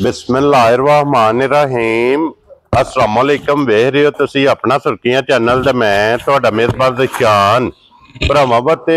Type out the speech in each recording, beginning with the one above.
बिस्मिल्लाहिर्रहमानिर्रहीम अस्सलामुअलैकुम वेख रहे हो तुसी अपना सुर्खियां चैनल ते मैं तुहाडा मेजबान शान भरावां वास्ते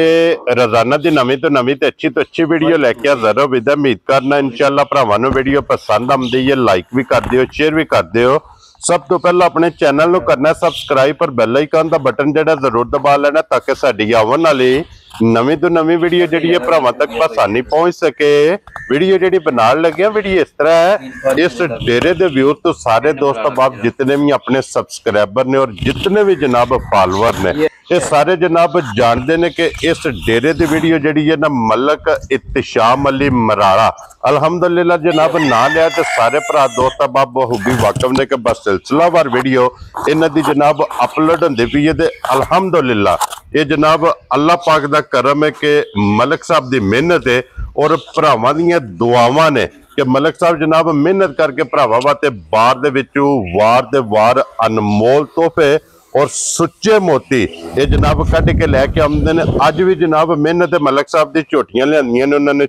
रोजाना दी नवीं तो अच्छी वीडियो लैके हाज़र हो। विद उम्मीद करना इंशाअल्लाह भरावां नूं वीडियो पसंद आउंदी है। लाइक भी कर दिओ, शेयर भी कर दिओ। सब तो पहला अपने चैनल नूं करना सबसक्राइब और बेल आइकन दा बटन जिहड़ा जरूर दबा लेना ताकि साडी आउण वाली नवीं तो नवीं वीडियो जिहड़ी है भरावां तक आसानी पहुंच सके। वीडियो जिहड़ी बनाण लगे वीडियो इस तरह है, इस डेरे दे व्यूअर तो सारे दोस्त बाप जितने भी अपने सबसक्राइबर ने और जितने भी जनाब फॉलोअर ने ये सारे जनाब जानते हैं कि इस डेरे की वीडियो जी है ना मलक इत्तिशाम अली मराड़ा अल्हम्दुलिल्लाह जनाब ना लिया तो सारे भरा दोस्त बाप बखूबी वाकफ ने कि बस सिलसिलावार वीडियो इन्हां दी जनाब अपलोड होंदी पई है। अल्हम्दुलिल्लाह ये जनाब अल्लाह पाक दा करम है कि मलक साहब की मेहनत है और भरावां दीयां दुआवां ने कि मलक साहब जनाब मेहनत करके भरावां वास्ते बार दे विचों वार दे वार अनमोल तोहफे और सुच्चे मोती ये जनाब कट के लैके आते हैं। अज भी जनाब मेहनत मलक साहब की झोटियां लिया उन्होंने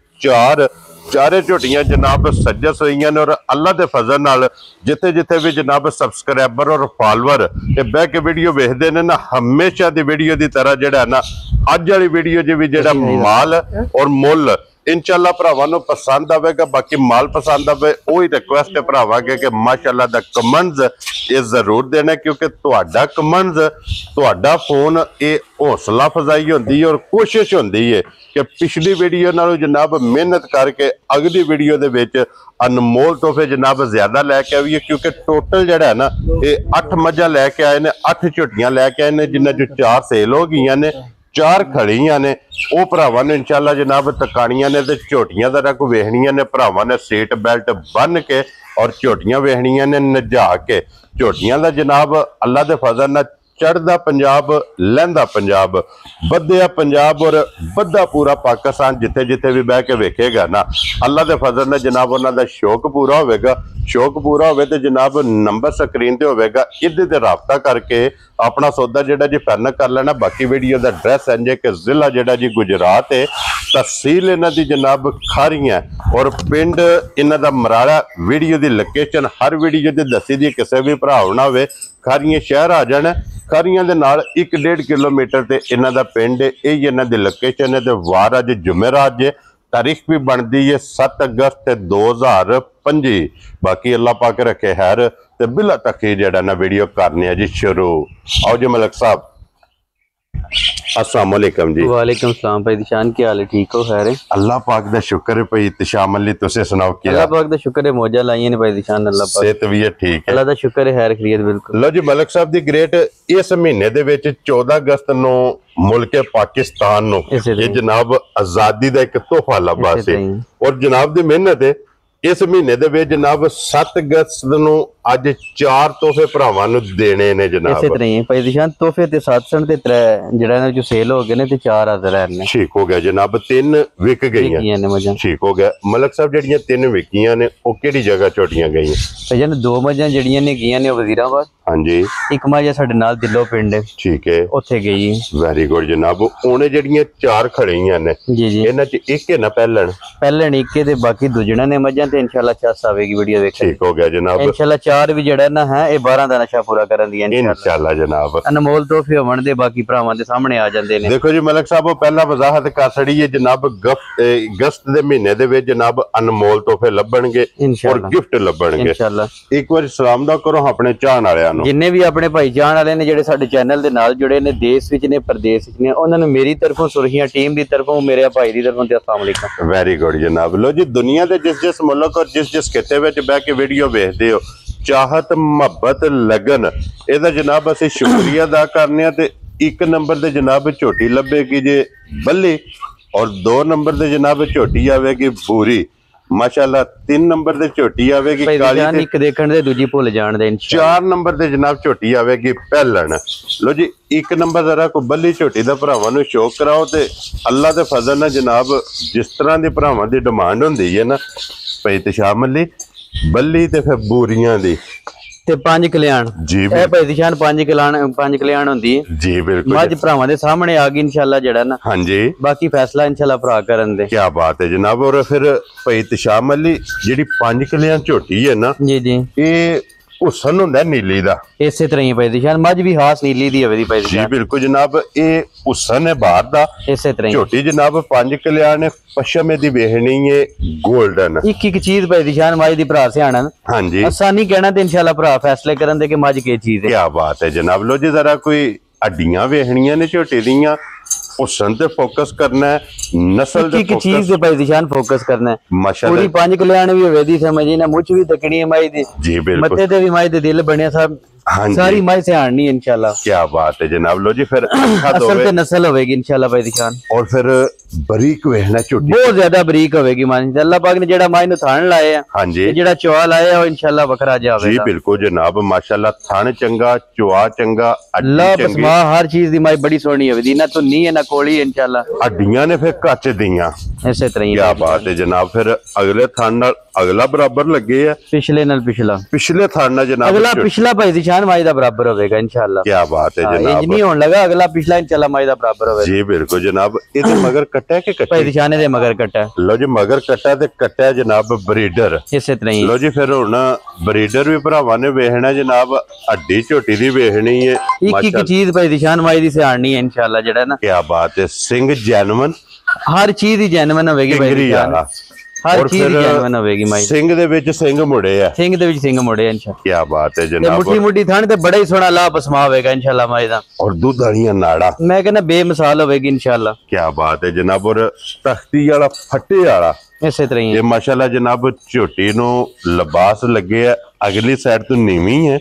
चारे झोटियां जनाब सजस हुई ने और अल्लाह के फजल नाल जिथे जिथे भी जनाब सबसक्राइबर और फॉलोअर ये बह के वीडियो वेखते हैं ना हमेशा की वीडियो की तरह जड़ा ना अज वाली वीडियो च भी जड़ा माल और मुल इंशाअल्लाह भरावां नूं पसंद आवेगा। बाकी माल पसंद आवे वही रिक्वेस्ट है भरावां के माशाअल्लाह दा कमेंट्स ये जरूर देना क्योंकि तुहाडा कमेंट्स तुहाडा फोन ये हौसला अफजाई होंदी है और कोशिश होंदी है कि पिछली वीडियो नालों जनाब मेहनत करके अगली वीडियो दे विच अनमोल तोहफे जनाब ज्यादा लैके आईए क्योंकि टोटल जड़ा है ना ये 8 मझां लैके आए ने 8 झोटियां लैके आए ने जिन्हां चों 4 सेल हो गई ने 4 खड़ियां ने वो भरावां ने इंशाअल्लाह जनाब तकानियां ने ते झोटियां दा रंग वेखणियां ने भरावां ने सीट बेल्ट बन के और झोटियां वेखणियां ने नजा के झोटियां दा जनाब अल्लाह दे फजल नाल चढ़दा पंजाब लहंदा पंजाब बधिया पंजाब और बधा पूरा पाकिस्तान जिथे जिथे भी बह के वेखेगा ना अल्लाह के फजल ने जनाब उन्हां दा शौक पूरा होवेगा। शौक पूरा होवे तो जनाब नंबर स्क्रीन ते होवेगा इहदे ते राबता करके अपना सौदा जिहड़ा जी फाइनल कर लेना। बाकी वीडियो दा एड्रैस है जे कि जिला जिहड़ा जी गुजरात है, तहसील इन्हां दी जनाब खारियां और पिंड इन्हां दा मराड़ा। वीडियो दी लोकेशन हर वीडियो दी दसी दी किसी भी भरा होना होवे खारियां शहर आ जाना। खारियां दे नाल 1-1.5 किलोमीटर ते इन्हां दा पिंड है, यही इन्हां दी लोकेशन है। ते वार अज जुमेरात जे तारीख भी बनती है 7 अगस्त 2025। बाकी अल्लाह पाक रखे खैर ते बिला तखीर जड़ा ना वीडियो करने जी शुरू। आओ जी मलक साहब अस्सलाम वालेकुम जी। वालेकुम सलाम भाई दिशान की हाल है? ठीक हो खैर? अल्लाह पाक दा शुक्र है भाई इत्तिशाम अली तुसे सुनाओ क्या? अल्लाह पाक दा शुक्र है मौजा लाइए ने भाई दिशान अल्लाह पाक सेहत भी है ठीक है अल्लाह दा शुक्र है खैर खैरियत बिल्कुल। लो जी मलक साहब दी ग्रेट इस महीने दे विच 14 अगस्त नु मुल्क पाकिस्तान नु ये जनाब आजादी दा एक तोहफा लबा से और जनाब दी मेहनत है इस महीने दे विच जनाब 7 अगस्त नु अज 4 तोहफे भरावां नूं देने ने जनाब। इसे तरह ही भाई दिशान तोहफे ते 7 सन ते 3 जड़ा ने जो सेल हो गए ने ते 4 हाजिर है। ठीक हो गया जनाब 3 विक गई हैं। ठीक हो गया मलक साहब जड़ियां 3 विकियां ने ओ केड़ी जगह छोटियां गई भाई जान 2 मझां जड़ियां ने गईयां ने वजीराबाद। हां जी एक मझ साडे नाल दिलो पिंड है। ठीक है ओथे गई। वेरी गुड जनाब। ओने जड़ियां 4 खड़ियां ने जी जी इन्हां च एक है ना पहलन एक के ते बाकी दूजणा ने मझां ते इंशाल्लाह चस आवेगी वीडियो देख। ठीक हो गया जनाब इंशाल्लाह 4 भी जड़ा ना है ये 12 दा नशा पूरा करन दी इंशाल्लाह जनाब। अनमोल तोहफे होवन दे बाकी भरावां दे सामने आ जांदे ने। देखो जी मलक साहब वो पहला वजाहत कर छड़ी है जनाब अगस्त दे महीने दे विच जनाब अनमोल तोहफे लभणगे और गिफ्ट लभणगे इंशाल्लाह। एक बार सलाम दा करो अपने चाहण वालियां नूं जिन्ने भी अपने भाई चाहण वाले ने जेडे साडे चैनल दे नाल जुड़े ने देश विच ने प्रदेश विच ने उन्हां नूं मेरी तरफों सुरखियां टीम दी तरफों मेरे भाई दी तरफों ते अस्सलाम वालेकुम। वेरी गुड जनाब। लो जी दुनिया दे जिस जिस मुल्क और जिस जिस खिते विच बैठ के वीडियो वेखदे हो चाहत मोहब्बत लगन एदा जनाब असीं शुक्रिया अदा करने ते 1 नंबर दे जनाब झोटी लभेगी जे बल्ली और 2 नंबर दे जनाब झोटी आवेगी बूरी माशाअल्लाह 3 नंबर दे झोटी आवेगी काली एक देखण दे दूजी भुल जाण दे 4 नंबर दे जनाब झोटी आवेगी पहलन। लो जी 1 नंबर जरा को बल्ली झोटी दा भरावां नूं शौक कराओ ते अल्लाह दे फजल नाल जनाब जिस तरह दी भरावां दी डिमांड हुंदी है ना भाई इत्तिशाम अली बल्ली ते फिर बूरियां दी ਤੇ 5 ਕਲਿਆਣ ਜੀ ਇਹ ਭਾਈ ਦੀ ਸ਼ਾਨ 5 ਕਲਿਆਣ ਹੁੰਦੀ ਹੈ ਜੀ ਬਿਲकुल ਮੱਝ ਭਰਾਵਾਂ ਦੇ ਸਾਹਮਣੇ ਆ ਗਈ ਇਨਸ਼ਾਅੱਲਾ ਜਿਹੜਾ ਨਾ हाँ जी ਬਾਕੀ ਫੈਸਲਾ ਇਨਸ਼ਾਅੱਲਾ ਭਰਾ ਕਰਨ ਦੇ क्या बात है जनाब। और फिर भाई तशाम अली जी 5 किलियां झोटी है ना ਜੀ ਜੀ ये हुसन हुंदा नीली दा ਇਸੇ ਤਰ੍ਹਾਂ ਹੀ ਭਾਈ ਦੀ ਸ਼ਾਨ ਮੱਝ ਵੀ ਹਾਸ ਨੀਲੀ ਦੀ ਹੋਵੇ ਦੀ ਭਾਈ ਦੀ जी ਸ਼ਾਨ बिल्कुल जनाब ये हुसन है बाहर दा ਇਸੇ ਤਰ੍ਹਾਂ ਹੀ झोटी जनाब 5 किलियां ने पश्चिम दी वेहनी है गोल्डन ਇੱਕ ਇੱਕ ਚੀਜ਼ ਭਾਈ ਦੀ ਸ਼ਾਨ ਮੱਝ ਦੀ ਭਰਾ ਸਿਆਣਨ हाँ जी ਆਸਾਨੀ ਕਹਿਣਾ ਤੇ ਇਨਸ਼ਾਅੱਲਾ ਭਰਾ ਫੈਸਲੇ ਕਰਨ ਦੇ ਕਿ ਮੱਝ ਕੀ ਚੀਜ਼ ਹੈ क्या बात है जनाब। लो जी जरा कोई हड्डियां वेहनियां ने झोटी दियां हुसन ते फोकस करना है नस्ल ਇੱਕ ते ਇੱਕ ਚੀਜ਼ फोकस ਦੇ ਭਾਈ ਦੀ ਸ਼ਾਨ ਫੋਕਸ ਕਰਨਾ ਹੈ माशाल्लाह ਪੂਰੀ 5 ਕਲਿਆਣ ਵੀ ਹੋਵੇ ਦੀ ਸਮਝੀ ਨਾ ਮੁੱਛ ਵੀ ਤਕਣੀ ਹੈ ਮੱਝ ਦੀ जी बिल्कुल ਮੱਥੇ ਤੇ ਵੀ ਮੱਝ ਦੇ ਦਿਲ ਬਣਿਆ ਸਭ हाँ जी ਸਾਰੀ ਮੱਝ ਸਿਆਣਨੀ ਇਨਸ਼ਾਅੱਲਾ क्या बात है जनाब। लो जी फिर अच्छा ਅਸਲ दोवे ਤੇ ਨਸਲ ਹੋਵੇਗੀ ਇਨਸ਼ਾਅੱਲਾ ਭਾਈ ਦੀ ਸ਼ਾਨ और फिर बारीक वेहना झोटी ਬਹੁਤ ਜ਼ਿਆਦਾ ਬਰੀਕ ਹੋਵੇਗੀ ਮੱਝ ਅੱਲਾਹ ਪਾਕ ਨੇ ਜਿਹੜਾ ਮੱਝ ਨੂੰ ਥਾਣ ਲਾਏ ਆ हाँ जी ਤੇ ਜਿਹੜਾ ਚਵਾ ਲਾਇਆ ਉਹ ਇਨਸ਼ਾਅੱਲਾ ਵੱਖਰਾ जी ਜਾਵੇਗਾ बिल्कुल जनाब माशाल्लाह थान चंगा चुआ चंगा ਅੱਲਾ हड्डी चंगी ਬਸਮਾ ਹਰ ਚੀਜ਼ ਦੀ ਮੱਝ ਬੜੀ ਸੋਹਣੀ ਹੋਵੇਗੀ ਨਾ ਧੁੰਨੀ ਹੈ ਨਾ ਕੋਲੀ ਹੈ ਇਨਸ਼ਾਅੱਲਾ हड्डियां ने फिर कच दियां ਇਸੇ ਤਰ੍ਹਾਂ ਹੀ क्या बात है जनाब। फिर अगले थान नाल अगला बराबर लगे है ਪਿਛਲੇ ਨਾਲ ਪਿਛਲਾ पिछले थान नाल जनाब ਅਗਲਾ ਪਿਛਲਾ ਭਾਈ ਦੀ ਸ਼ਾਨ ਮੱਝ ਦਾ ਬਰਾਬਰ ਹੋਵੇਗਾ ਇਨਸ਼ਾਅੱਲਾ क्या बात है ਇੰਜ जनाब। ਨਹੀਂ ਹੋਣ ਲੱਗਾ ਅਗਲਾ ਪਿਛਲਾ ਇਨਸ਼ਾਅੱਲਾ ਮੱਝ ਦਾ ਬਰਾਬਰ ਹੋਵੇਗਾ जी बिल्कुल जनाब। ये मगर कट्टा है कि ਭਾਈ कट्टी ਦੀ ਸ਼ਾਨ ਦੇ ਮਗਰ ਕੱਟਾ लो जी मगर कट्टा ते कट्टा है जनाब ब्रीडर। ਇਸੇ ਤਰ੍ਹਾਂ ਹੀ लो जी फिर हुण ब्रीडर भी भरावां ने वेखना जनाब हड्डी झोटी दी वेखनी है ਇੱਕ ਇੱਕ ਚੀਜ਼ ਭਾਈ ਦੀ ਸ਼ਾਨ ਮੱਝ ਦੀ ਸਿਆਣਨੀ ਹੈ ਇਨਸ਼ਾਅੱਲਾ ਜਿਹੜਾ ਨਾ क्या बात है। सिंह जैनवन ਹਰ ਚੀਜ਼ ਦੀ ਜੈਨੂਇਨ ਹੋਵੇਗੀ ਭਾਈ टिंगरी ਦੀ ਸ਼ਾਨ वाला ਹਰ और ਚੀਜ਼ ਦੀ फिर ਜੈਨੂਇਨ ਹੋਵੇਗੀ ਮੱਝ सिंह दे विच सिंह मुड़े है ਸਿੰਘ ਦੇ ਵਿੱਚ ਸਿੰਘ ਮੁੜੇ ਇਨਸ਼ਾਅੱਲਾ क्या बात है ਤੇ जनाब। ਮੁੱਠੀ ਮੁੱਠੀ ਥਣ ਤੇ ਬੜਾ ਹੀ ਸੋਹਣਾ ਲਾਹ ਪਸਮਾ ਹੋਵੇਗਾ ਇਨਸ਼ਾਅੱਲਾ ਮੱਝ ਦਾ और दूध वालियां नाड़ा ਮੈਂ ਕਹਿੰਦਾ ਬੇਮਿਸਾਲ ਹੋਵੇਗੀ ਇਨਸ਼ਾਅੱਲਾ क्या बात है जनाब। और तख्ती वाला फटे वाला ਇਸੇ ਤਰ੍ਹਾਂ ਹੀ ये माशाल्लाह जनाब झोटी नु लिबास लगे है अगली साइड तो नीवी है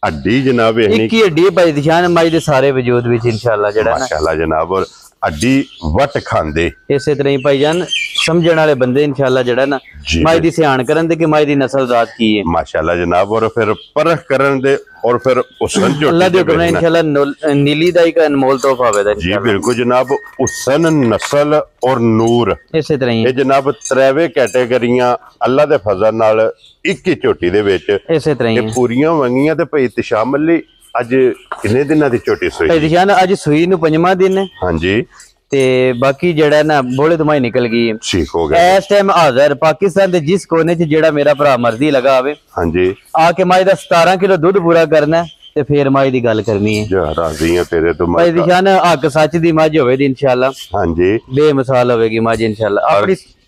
हड्डी जनाब वेखनी ਇੱਕ ਹੀ ਹੱਡੀ ਭਾਈ ਦੀ ਸ਼ਾਨ ਮੱਝ ਦੇ ਸਾਰੇ ਵਜੂਦ ਵਿੱਚ ਇਨਸ਼ਾਅੱਲਾ ਜਿਹੜਾ ਨਾ माशाल्लाह जनाब। और हड्डी वट खांदे ਇਸੇ ਤਰ੍ਹਾਂ ਹੀ ਭਾਈ ਜਾਨ ਸਮਝਣ ਵਾਲੇ ਬੰਦੇ ਇਨਸ਼ਾਅੱਲਾ ਜਿਹੜਾ ਨਾ जी ਮੱਝ ਦੀ ਸਿਆਣ ਕਰਨ ਦੇ ਕਿ ਮੱਝ ਦੀ ਨਸਲ ਜ਼ਾਤ ਕੀ ਹੈ माशाल्लाह जनाब। और फिर परख करन दे और फिर हुसन ਅੱਲਾ झोटी ਦੇ ਹੁਕਮ ਨਾਲ ਇਨਸ਼ਾਅੱਲਾ ਨੀਲੀ ਦਾ ਇੱਕ ਅਨਮੋਲ ਤੋਹਫਾ ਹੋਵੇਗਾ जी बिल्कुल जनाब। हुसन नस्ल और नूर ਇਸੇ ਤਰ੍ਹਾਂ ਹੀ ਇਹ ਜਨਾਬ ਤਰੇਵੇ ਕੈਟਾਗਰੀਆਂ ਅੱਲਾ ਦੇ ਫਜ਼ਲ ਨਾਲ ਇੱਕ ਹੀ ਝੋਟੀ ਦੇ ਵਿੱਚ ਇਸੇ ਤਰ੍ਹਾਂ ਇਹ ਹੀ ਪੂਰੀਆਂ ਵੰਗੀਆਂ ਤੇ ਭਾਈ ਤਸ਼ਾਮਲ ਲਈ ਅੱਜ ਕਿੰਨੇ ਦਿਨਾਂ ਦੀ ਝੋਟੀ ਸੋਈ? ਭਾਈ ਦੀ ਸ਼ਾਨ ਅੱਜ ਸੂਈ ਨੂੰ 5ਵਾਂ ਦਿਨ ਹੈ ਹਾਂਜੀ ਤੇ ਬਾਕੀ ਜਿਹੜਾ ਨਾ ਬੋਲੇ ਤੁਮਾਈ ਨਿਕਲ ਗਈ ਹੈ ਠੀਕ ਹੋ ਗਿਆ। ਇਸ ਟਾਈਮ ਹਾਜ਼ਰ ਪਾਕਿਸਤਾਨ ਦੇ ਜਿਸ ਕੋਨੇ 'ਚ ਜਿਹੜਾ ਮੇਰਾ ਭਰਾ ਮਰਜ਼ੀ ਲਗਾ ਆਵੇ ਹਾਂਜੀ ਆ ਕੇ ਮੱਝ ਦਾ 17 ਕਿਲੋ ਦੁੱਧ ਪੂਰਾ ਕਰਨਾ ਹੈ ਤੇ ਫੇਰ ਮੱਝ ਦੀ ਗੱਲ ਕਰਨੀ ਹੈ ਜਾ ਰਾਜ਼ੀ ਆ ਤੇਰੇ ਤੋਂ ਭਾਈ ਦੀ ਸ਼ਾਨ ਹੱਕ ਸੱਚ ਦੀ ਮੱਝ ਹੋਵੇ ਦੀ ਇਨਸ਼ਾਅੱਲਾ ਹਾਂਜੀ ਬੇਮਿਸਾਲ ਹੋਵੇਗੀ ਮੱਝ ਇਨਸ਼ਾਅੱਲਾ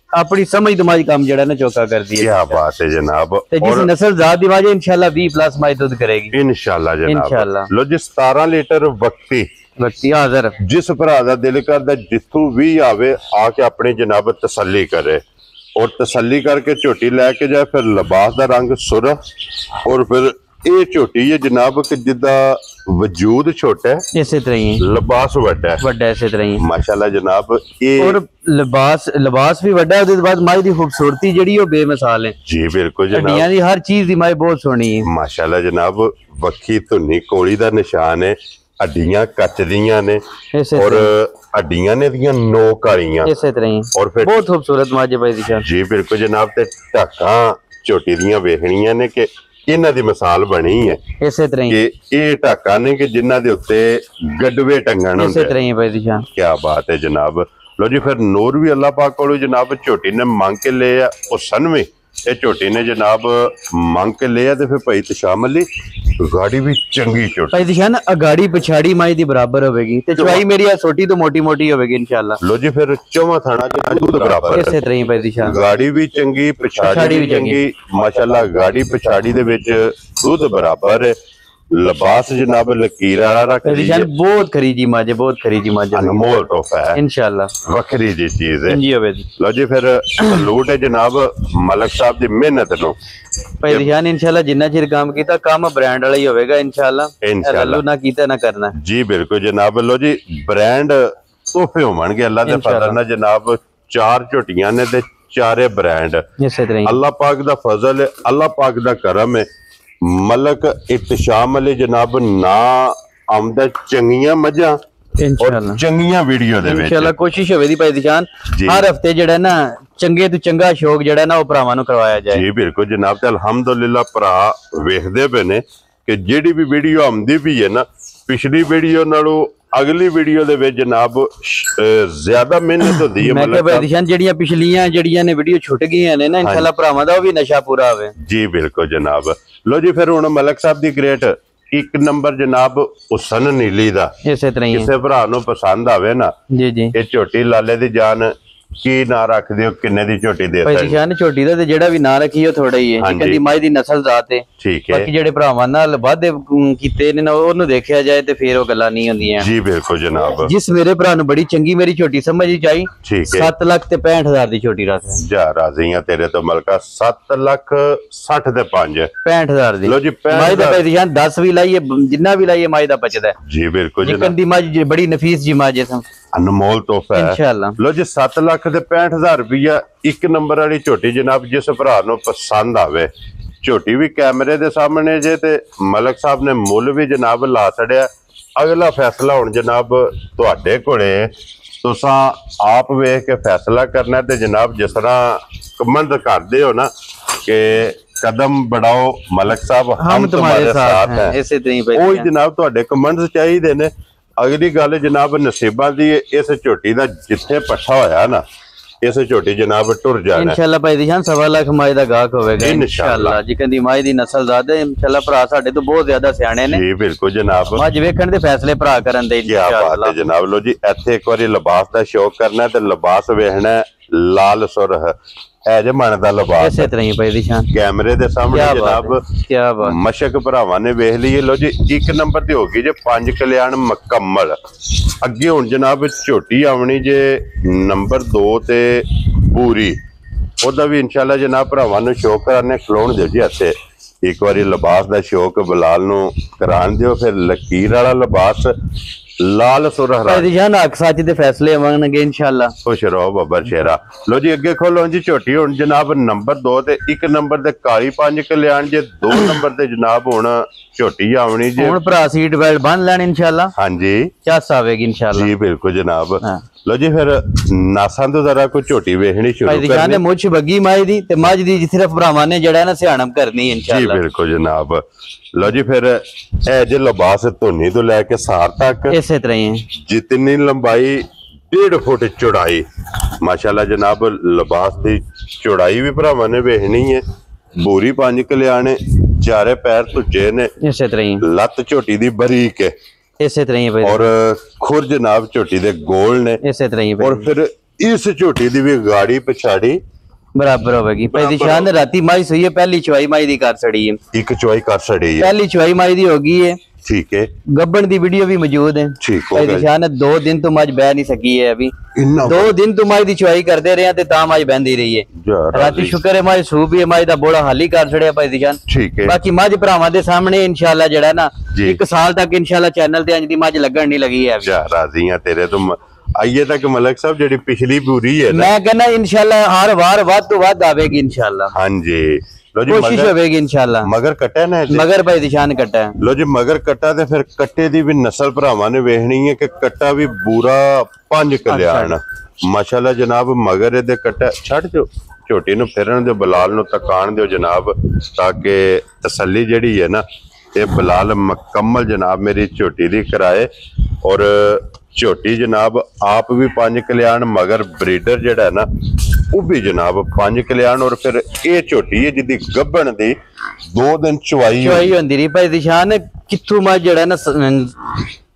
ਆਪਣੀ ਸਮਝ ਤੋਂ ਮੱਝ ਕੰਮ ਜਿਹੜਾ ਨਾ ਚੋਕਾ ਕਰਦੀ ਹੈ ਕੀ ਬਾਤ ਹੈ ਜਨਾਬ। ਤੇ ਜਿਸ ਨਸਲ ਜ਼ਾਤ ਦੀ ਮੱਝ ਇਨਸ਼ਾਅੱਲਾ 20+ ਮੱਝ ਦੁੱਧ ਕਰੇਗੀ ਇਨਸ਼ਾਅੱਲਾ ਜਨਾਬ। ਇਨਸ਼ਾਅੱਲਾ। ਲੋ ਜੀ 17 ਲੀਟਰ ਵਕਤੀ ਵਕਤੀ ਹਾਜ਼ਰ ਜਿਸ ਭਰਾ ਦਾ ਦਿਲ ਕਰਦਾ ਜਿੱਥੋਂ ਵੀ ਆਵੇ ਆ ਕੇ ਆਪਣੀ ਜਨਾਬ ਤਸੱਲੀ ਕਰੇ और तसल्ली करके झोटी लैके जाए। फिर लिबास का रंग सुरख और फिर ये झोटी है जनाब कि जिदा वजूद छोटा है ਇਸੇ ਤਰ੍ਹਾਂ ਹੀ लिबास वड्डा है ਵੱਡਾ ਇਸੇ ਤਰ੍ਹਾਂ ਹੀ माशाल्लाह जनाब। ये ਔਰ ਲਿਬਾਸ ਵੀ ਵੱਡਾ ਉਹਦੇ ਬਾਅਦ ਮੱਝ ਦੀ ਖੂਬਸੂਰਤੀ ਜਿਹੜੀ ਉਹ ਬੇਮਿਸਾਲ ਹੈ जी बिल्कुल ਹੱਡੀਆਂ जनाब ਦੀ ਹਰ ਚੀਜ਼ ਦੀ ਮੱਝ ਬਹੁਤ ਸੋਹਣੀ ਹੈ माशाल्लाह जनाब। वक्खी धुनी कोली का निशान है हड्डियां कच दियां ने ਇਸੇ और ਤਰ੍ਹਾਂ हड्डियां ने दियां नोक वालियां ਇਸੇ ਤਰ੍ਹਾਂ ਹੀ और फिर ਬਹੁਤ ਖੂਬਸੂਰਤ ਮੱਝ ਹੈ ਭਾਈ ਦੀ ਸ਼ਾਨ जी बिल्कुल जनाब। ते ढाकां झोटी दियां वेखणियां ने कि इन्हां दी मिसाल बनी है ਇਸੇ ਤਰ੍ਹਾਂ ਹੀ कि ये ढाकां ने कि जिन्हां दे उत्ते गडवे टंगण ਇਸੇ हुंदे। ਤਰ੍ਹਾਂ ही ਭਾਈ ਦੀ ਸ਼ਾਨ क्या बात है जनाब। लो जी फिर नूर भी अल्लाह पाक कोलों जनाब झोटी ने मांग के ले आ हुसन भी ये झोटी ने जनाब मांग के ले आ ते फिर भाई तशाम अली गाड़ी भी चंगी झोटी। ਭਾਈ ਦੀ ਸ਼ਾਨ ਅਗਾੜੀ ਪਛਾੜੀ ਮੱਝ ਦੀ ਬਰਾਬਰ ਹੋਵੇਗੀ ਤੇ ਚਵਾਈ ਮੇਰੀ ਆ ਛੋਟੀ ਤੋਂ ਮੋਟੀ ਹੋਵੇਗੀ ਇਨਸ਼ਾਅੱਲਾ लो जी फिर चौवा थाना जनाब दूध बराबर है। ਇਸੇ ਤਰ੍ਹਾਂ ਹੀ ਭਾਈ ਦੀ ਸ਼ਾਨ गाड़ी भी चंगी पिछाड़ी भी चंगी माशाल्लाह। गाड़ी पिछाड़ी दे विच दूध बराबर है। लिबास जनाब लकीर वाला रख ਭਾਈ ਦੀ ਸ਼ਾਨ ਬਹੁਤ ਖਰੀਦੀ ਮੱਝ ਹੈ ਬਹੁਤ ਖਰੀਦੀ ਮੱਝ ਹੈ अनमोल तोहफा है ਇਨਸ਼ਾਅੱਲਾ वखरी जी चीज है। ਜੀ ਹੋਵੇ ਜੀ लो जी फिर लूट है जनाब मलक साहब दी मेहनत नो ਭਾਈ ਦੀ ਸ਼ਾਨ ਇਨਸ਼ਾਅੱਲਾ ਜਿੰਨਾ ਚਿਰ ਕੰਮ ਕੀਤਾ ਕੰਮ ਬ੍ਰਾਂਡ ਵਾਲਾ ਹੀ ਹੋਵੇਗਾ ਇਨਸ਼ਾਅੱਲਾ इंशाल्लाह ਰੱਲੂ ਨਾ ਕੀਤਾ ਨਾ ਕਰਨਾ जी बिल्कुल जनाब। लो जी ब्रांड तोहफे होवणगे अल्लाह दे फजल नाल जनाब। 4 झोटियां ने ते चारे ब्रांड ਇਸੇ ਤਰ੍ਹਾਂ ਹੀ अल्लाह पाक दा फजल है अल्लाह पाक दा करम है। मलक इत्शाम अली जनाब ना आमदा चंगियां मझां इंशाल्लाह ਚੰਗੀਆਂ ਵੀਡੀਓ ਦੇ ਵਿੱਚ इंशाल्लाह कोशिश होवे दी भाई दिशान जी। हर हफ्ते जेड़ा ना चंगे तो चंगा शौक जेड़ा ना वो भरावां नूं करवाया जाए। ਜੀ ਬਿਲਕੁਲ ਜਨਾਬ ਤੇ ਅਲਹਮਦੁਲਿਲਾ ਭਰਾ ਵੇਖਦੇ ਪਏ ਨੇ ਕਿ ਜਿਹੜੀ ਵੀ ਵੀਡੀਓ ਆਉਂਦੀ ਵੀ ਹੈ ਨਾ ਪਿਛਲੀ ਵੀਡੀਓ ਨਾਲੋਂ ਅਗਲੀ ਵੀਡੀਓ ਦੇ ਵਿੱਚ ਜਨਾਬ ਜ਼ਿਆਦਾ ਮਿਹਨਤ ਹੁੰਦੀ ਹੈ मैं क्या भाई दिशान जेड़ियां पिछलियां जेड़ियां ने वीडियो छुट गईयां ने ना इंशाल्लाह भरावां दा वो भी नशा पूरा होवे। ਜੀ ਬਿਲਕੁਲ ਜਨਾਬ ਲੋ ਜੀ ਫਿਰ ਹੁਣ ਮਲਕ ਸਾਹਿਬ ਦੀ ਗ੍ਰੇਟ ਇੱਕ ਨੰਬਰ ਜਨਾਬ ਹੁਸਨ ਨੀਲੀ ਦਾ इसे तरह ही ਕਿਸੇ ਭਰਾ ਨੂੰ ਪਸੰਦ ਆਵੇ ਨਾ जी जी ਇਹ ਝੋਟੀ ਲਾਲੇ ਦੀ ਜਾਨ ਕੀ ਨਾਂ ਰੱਖਦੇ ਹੋ ਕਿੰਨੇ ਦੀ ਝੋਟੀ ਦੇ ਭਾਈ ਸਕਦੇ ਦਿਸ਼ਾਨ ਝੋਟੀ ਦਾ ਤੇ ਜਿਹੜਾ ਵੀ ਨਾਂ ਰੱਖੀ ਉਹ ਥੋੜਾ ਹੀ ਹੈ ਹਾਂਜੀ। ਕਹਿੰਦੀ ਮਾਈ ਦੀ ਨਸਲ ਜ਼ਾਤ ਹੈ। ਠੀਕ ਹੈ ਬਾਕੀ ਜਿਹੜੇ ਭਰਾਵਾਂ ਨਾਲ ਵਾਅਦੇ ਕੀਤੇ ਨੇ ਨਾ ਉਹਨੂੰ ਦੇਖਿਆ ਜਾਏ ਤੇ ਫੇਰ ਉਹ ਗੱਲਾਂ ਨਹੀਂ ਹੁੰਦੀਆਂ। ਜੀ ਬਿਲਕੁਲ ਜਨਾਬ ਜਿਸ ਮੇਰੇ ਭਰਾ ਨੂੰ ਬੜੀ ਚੰਗੀ ਮੇਰੀ ਝੋਟੀ ਸਮਝ ਆਈ ਠੀਕ ਹੈ 7 ਲੱਖ ਤੇ 65,000 ਦੀ ਝੋਟੀ ਰੱਖ ਜਾ ਰਾਜ਼ੀ ਆ ਤੇਰੇ ਤੋਂ ਮਲਕਾ 7 ਲੱਖ 60 ਤੇ 5 65,000 ਦੀ ਲੋ ਜੀ ਮਾਈ ਦਾ ਭਾਈ ਦਿਸ਼ਾਨ 10 ਵੀ ਲਾਈਏ ਜਿੰਨਾ ਵੀ ਲਾਈਏ ਮਾਈ ਦਾ ਬਚਦਾ ਹੈ। ਜੀ ਬਿਲਕੁਲ ਜਿਕਨ ਜਨਾਬ ਦੀ ਮਾਈ ਬੜੀ ਨਫੀਸ ਜੀ ਮਾਂ ਜਿਸਮ ਅਨਮੋਲ ਤੋਹਫਾ ਹੈ ਇਨਸ਼ਾਅੱਲਾ। ਲੋ ਜੀ 7 ਲੱਖ ਤੇ 65,000 ਰੁਪਇਆ ਇੱਕ ਨੰਬਰ ਵਾਲੀ ਝੋਟੀ ਜਨਾਬ ਜਿਸ ਭਰਾ ਨੂੰ ਪਸੰਦ ਆਵੇ ਝੋਟੀ ਵੀ ਕੈਮਰੇ ਦੇ ਸਾਹਮਣੇ ਜੇ ਤੇ ਮਲਕ ਸਾਹਿਬ ਨੇ ਮੁੱਲ ਵੀ ਜਨਾਬ ਲਾ ਛੜਿਆ ਅਗਲਾ ਫੈਸਲਾ ਹੁਣ ਜਨਾਬ ਤੁਹਾਡੇ ਕੋਲੇ ਤੁਸੀਂ ਆਪ ਵੇਖ ਕੇ ਫੈਸਲਾ ਕਰਨਾ ਤੇ ਜਨਾਬ ਜਿਸ ਤਰ੍ਹਾਂ ਕਮੈਂਟ ਕਰਦੇ ਹੋ ਨਾ ਕਿ ਕਦਮ बढ़ाओ ਮਲਕ ਸਾਹਿਬ ਹਮ तुम्हारे साथ हैं ਇਸੇ ਤਰ੍ਹਾਂ ਹੀ ਭਾਈ ਉਹ ਜਨਾਬ ਤੁਹਾਡੇ ਕਮੈਂਟਸ ਚਾਹੀਦੇ ਨੇ। ਅਗਲੀ ਗੱਲ ਜਨਾਬ ਨਸੀਬਾਂ ਦੀ ਇਸ ਝੋਟੀ ਦਾ ਜਿੱਥੇ ਪੱਠਾ ਹੋਇਆ ਨਾ ਇਸ ਝੋਟੀ ਜਨਾਬ ਟੁਰ ਜਾਣਾ इंशाल्लाह भाई दिशान 1.25 लाख माई ਦਾ ਗਾਹਕ ਹੋਵੇਗਾ इंशाल्लाह। इंशाल्लाह ਜਿਕਨ ਦੀ ਮਾਈ ਦੀ ਨਸਲ ਜ਼ਾਤ ਹੈ इंशाल्लाह ਭਰਾ ਸਾਡੇ ਤੋਂ ਬਹੁਤ ਜ਼ਿਆਦਾ ਸਿਆਣੇ ਨੇ ਜੀ ਬਿਲਕੁਲ ਜਨਾਬ ਅੱਜ ਵੇਖਣ ਦੇ ਫੈਸਲੇ ਭਰਾ ਕਰਨ ਦੇ ਕੀ ਬਾਤ ਹੈ ਜਨਾਬ। ਲੋ ਜੀ ਇੱਥੇ ਇੱਕ ਵਾਰੀ ਲਿਬਾਸ ਦਾ ਸ਼ੌਕ ਕਰਨਾ ਤੇ ਲਿਬਾਸ ਵੇਖਣਾ ਹੈ ਲਾਲ ਸੁਰਖ ਹੈ ਜੇ ਮਨ ਦਾ ਲਿਬਾਸ ਇਸੇ ਤਰ੍ਹਾਂ ਹੀ ਭਾਈ ਦਿਸ਼ਾਨ ਕੈਮਰੇ ਦੇ ਸਾਹਮਣੇ ਜਨਾਬ ਕੀ ਬਾਤ ਮਸ਼ਕ ਭਰਾਵਾਂ ਨੇ ਵੇਖ ਲਈਏ। ਲੋ ਜੀ ਇੱਕ ਨੰਬਰ ਤੇ ਹੋ ਗਈ ਜੇ 5 ਕਲਿਆਣ ਮੁਕੰਮਲ ਅੱਗੇ ਹੁਣ ਜਨਾਬ ਝੋਟੀ ਆਉਣੀ ਜੇ ਨੰਬਰ 2 ਤੇ ਪੂਰੀ ਉਹਦਾ ਵੀ ਇਨਸ਼ਾਅੱਲਾ ਜਨਾਬ ਭਰਾਵਾਂ ਨੂੰ ਸ਼ੌਕ ਕਰਾਣੇ ਖਲੋਣ ਦਿਓ ਜੀ ਇੱਥੇ ਇੱਕ ਵਾਰੀ ਲਿਬਾਸ ਦਾ ਸ਼ੌਕ ਬਲਾਲ ਨੂੰ ਕਰਾਣ ਦਿਓ ਫਿਰ ਲਕੀਰ ਵਾਲਾ ਲਿਬਾਸ ਲਾਲ ਸੁਰਖ ਭਾਈ ਦਿਸ਼ਾਨ ਹੱਕ ਸੱਚ ਦੇ ਫੈਸਲੇ ਆਉਣਗੇ इंशाल्लाह। ਖੁਸ਼ ਰਹੋ ਬੱਬਰ ਸ਼ੇਰਾ। ਲੋ ਜੀ ਅੱਗੇ ਖੋਲੋ ਜੀ ਝੋਟੀ ਹੁਣ ਜਨਾਬ ਨੰਬਰ 2 ਤੇ 1 ਨੰਬਰ ਤੇ ਕਾਲੀ 5 ਕਲਿਆਣ ਜੇ 2 ਨੰਬਰ ਤੇ ਜਨਾਬ ਹੁਣ ਝੋਟੀ ਆਉਣੀ ਜੇ ਹੁਣ ਭਰਾ ਸੀਟ ਬੈਲਟ ਬੰਨ ਲੈਣ इंशाल्लाह ਹਾਂਜੀ ਚੱਸ ਆਵੇਗੀ इंशाल्लाह। ਜੀ ਬਿਲਕੁਲ ਜਨਾਬ। ਹਾਂ। ਲੋ ਜੀ ਫਿਰ ਨਾਸਾਂ ਤੋਂ ਜ਼ਰਾ ਕੋਈ ਝੋਟੀ ਵੇਖਣੀ ਸ਼ੁਰੂ ਭਾਈ ਦਿਸ਼ਾਨ ਨੇ ਕਰਨੀ ਮੁੱਛ ਬੱਗੀ ਮਾਈ ਦੀ ਤੇ ਮੱਝ ਦੀ ਸਿਰਫ ਭਰਾਵਾਂ ਨੇ ਜਿਹੜਾ ਨਾ ਸਿਆਣਮ ਕਰਨੀ ਜੀ इंशाल्लाह। ਬਿਲਕੁਲ ਜਨਾਬ। ਲੋ ਜੀ ਫਿਰ ਇਹ ਜੇ ਲਿਬਾਸ ਧੁੰਨੀ ਤੋਂ ਲੈ ਕੇ ਸਾਰ ਤੱਕ ਇਸੇ ਤਰ੍ਹਾਂ ਹੀ ਹੈ। ਜਿਤਨੀ ਲੰਬਾਈ 1.5 ਫੁੱਟ ਚੌੜਾਈ ਮਾਸ਼ਾਅੱਲਾ ਜਨਾਬ ਲਿਬਾਸ ਦੀ ਚੌੜਾਈ ਵੀ ਭਰਾਵਾਂ ਨੇ ਵੇਖਣੀ ਹੈ। ਬੂਰੀ 5 ਕਲਿਆਣੇ ਚਾਰੇ ਪੈਰ ਧੁੱਜੇ ਨੇ ਇਸੇ ਤਰ੍ਹਾਂ ਹੀ ਲੱਤ ਝੋਟੀ ਦੀ ਬਰੀਕ ਹੈ ਇਸੇ ਤਰ੍ਹਾਂ ਹੀ ਭਾਈ ਔਰ ਖੁਰ ਜਨਾਬ ਝੋਟੀ ਦੇ ਗੋਲ ਨੇ ਇਸੇ ਤਰ੍ਹਾਂ ਹੀ ਔਰ ਫਿਰ ਇਸ ਝੋਟੀ ਦੀ ਵੀ ਗਾੜੀ ਪਛਾੜੀ बराबर होगी भाई दिशान ने राती माई सोई है पहली चुवाई माई दी कर छड़ी है ਇੱਕ ਚੁਆਈ ਕਰ ਛੜੀ ਹੈ पहली चुवाई माई दी होगी है ਠੀਕ ਹੈ गब्बन दी वीडियो भी मौजूद है ठीक हो भाई गया। दिशान ने 2 दिन तो मज बह नहीं सकी है अभी ਇੰਨਾ 2 दिन तो माई दी चुवाई करते रहे हैं ते ता मज बहंदी रही है ਯਾਰ राती शुक्र है माई सूप भी है माई दा बोड़ा हाली कर छड़िया भाई दिशान ਠੀਕ ਹੈ बाकी मज भरावां दे सामने इंशाल्लाह जेड़ा ना जी। 1 साल तक इंशाल्लाह चैनल ते अंज दी मज लगन नहीं लगी है अभी। ਜਾ ਰਾਜ਼ੀਆਂ ਤੇਰੇ ਤੋਂ ਆਈਏ ਤੱਕ ਮਲਕ ਸਾਹਿਬ ਜਿਹੜੀ ਪਿਛਲੀ ਪੂਰੀ ਹੈ ਨਾ मैं कहना इंशाल्लाह हर वार वध तो वध आवेगी इंशाल्लाह ਹਾਂਜੀ ਲੋ ਜੀ कोशिश होगी इंशाल्लाह ਮਗਰ ਕੱਟਿਆ ਨਾ ਇਹਦੇ? मगर भाई दिशान कटा है ਲੋ ਜੀ ਮਗਰ ਕੱਟਾ ਤੇ ਫਿਰ ਕੱਟੇ ਦੀ ਵੀ ਨਸਲ ਭਰਾਵਾਂ ਨੇ ਵੇਖਣੀ ਹੈ ਕਿ ਕੱਟਾ ਵੀ ਬੂਰਾ 5 ਕਲਿਆਣ ਮਾਸ਼ਾਅੱਲਾ ਜਨਾਬ ਮਗਰ ਇਹਦੇ ਕੱਟਾ ਛੱਡ ਦਿਓ ਝੋਟੀ ਨੂੰ ਫਿਰਨ ਦਿਓ ਬਲਾਲ ਨੂੰ ਤਕਾਣ ਦਿਓ ਜਨਾਬ ਤਾਂ ਕਿ ਤਸੱਲੀ ਜਿਹੜੀ ਹੈ ਨਾ ਇਹ ਬਲਾਲ ਮੁਕੰਮਲ ਜਨਾਬ ਮੇਰੀ ਝੋਟੀ ਦੀ ਕਰਾਏ ਔਰ ਝੋਟੀ ਜਨਾਬ ਆਪ ਵੀ 5 ਕਲਿਆਣ ਮਗਰ ਬਰੀਡਰ ਜਿਹੜਾ ਹੈ ਨਾ ਉਹ ਵੀ ਜਨਾਬ 5 ਕਲਿਆਣ ਔਰ ਫਿਰ ਇਹ ਝੋਟੀ ਹੈ ਜਿਹਦੀ ਗੱਭਣ ਦੀ 2 ਦਿਨ ਚੁਆਈ ਚੁਆਈ ਹੁੰਦੀ ਰਹੀ ਭਾਈ ਦਿਸ਼ਾਨ ਕਿੱਥੋਂ ਮਾ ਜਿਹੜਾ ਨਾ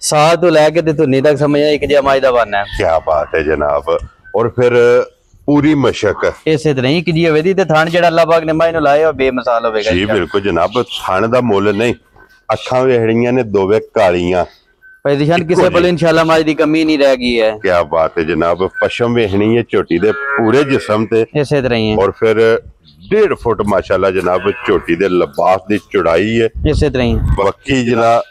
ਸਾਹ ਤੋਂ ਲੈ ਕੇ ਤੇ ਧੁੰਨੀ ਤੱਕ ਸਮਝਿਆ ਇੱਕ ਜਿਹਾ ਮਾਈ ਦਾ ਬਾਨਾ ਹੈ। ਕੀ ਬਾਤ ਹੈ ਜਨਾਬ ਔਰ ਫਿਰ ਪੂਰੀ ਮਸ਼ਕ ਇਸੇ ਤਰ੍ਹਾਂ ਹੀ ਕਿ ਜੀ ਹੋਵੇ ਦੀ ਤੇ ਥਾਣ ਜਿਹੜਾ ਅੱਲਾਹ ਪਾਕ ਨੇ ਮਾਈ ਨੂੰ ਲਾਇਆ ਉਹ ਬੇਮਿਸਾਲ ਹੋਵੇਗਾ ਜੀ ਬਿਲਕੁਲ ਜਨਾਬ ਥਣ ਦਾ ਮੁੱਲ ਨਹੀਂ ਅੱਖਾਂ ਵੇਖੜੀਆਂ ਨੇ ਦੋਵੇਂ ਕਾਲੀਆਂ ਭਾਈ ਦਿਸ਼ਾਨ ਕਿਸੇ ਕੋਲ ਇਨਸ਼ਾਅੱਲਾ ਮਾਈ ਦੀ ਕਮੀ ਨਹੀਂ ਰਹਿ ਗਈ ਹੈ। ਕੀ ਬਾਤ ਹੈ ਜਨਾਬ ਪਸ਼ਮ ਵੇਖਣੀ ਹੈ ਝੋਟੀ ਦੇ ਪੂਰੇ ਜਿਸਮ ਤੇ ਇਸੇ ਤਰ੍ਹਾਂ ਹੀ ਹੈ ਔਰ ਫਿਰ 1.5 ਫੁੱਟ ਮਾਸ਼ਾਅੱਲਾ ਜਨਾਬ ਝੋਟੀ ਦੇ ਲਿਬਾਸ ਦੀ ਚੌੜਾਈ ਹੈ ਇਸੇ ਤਰ੍ਹਾਂ ਹੀ ਬਾਕੀ ਜਿਹੜਾ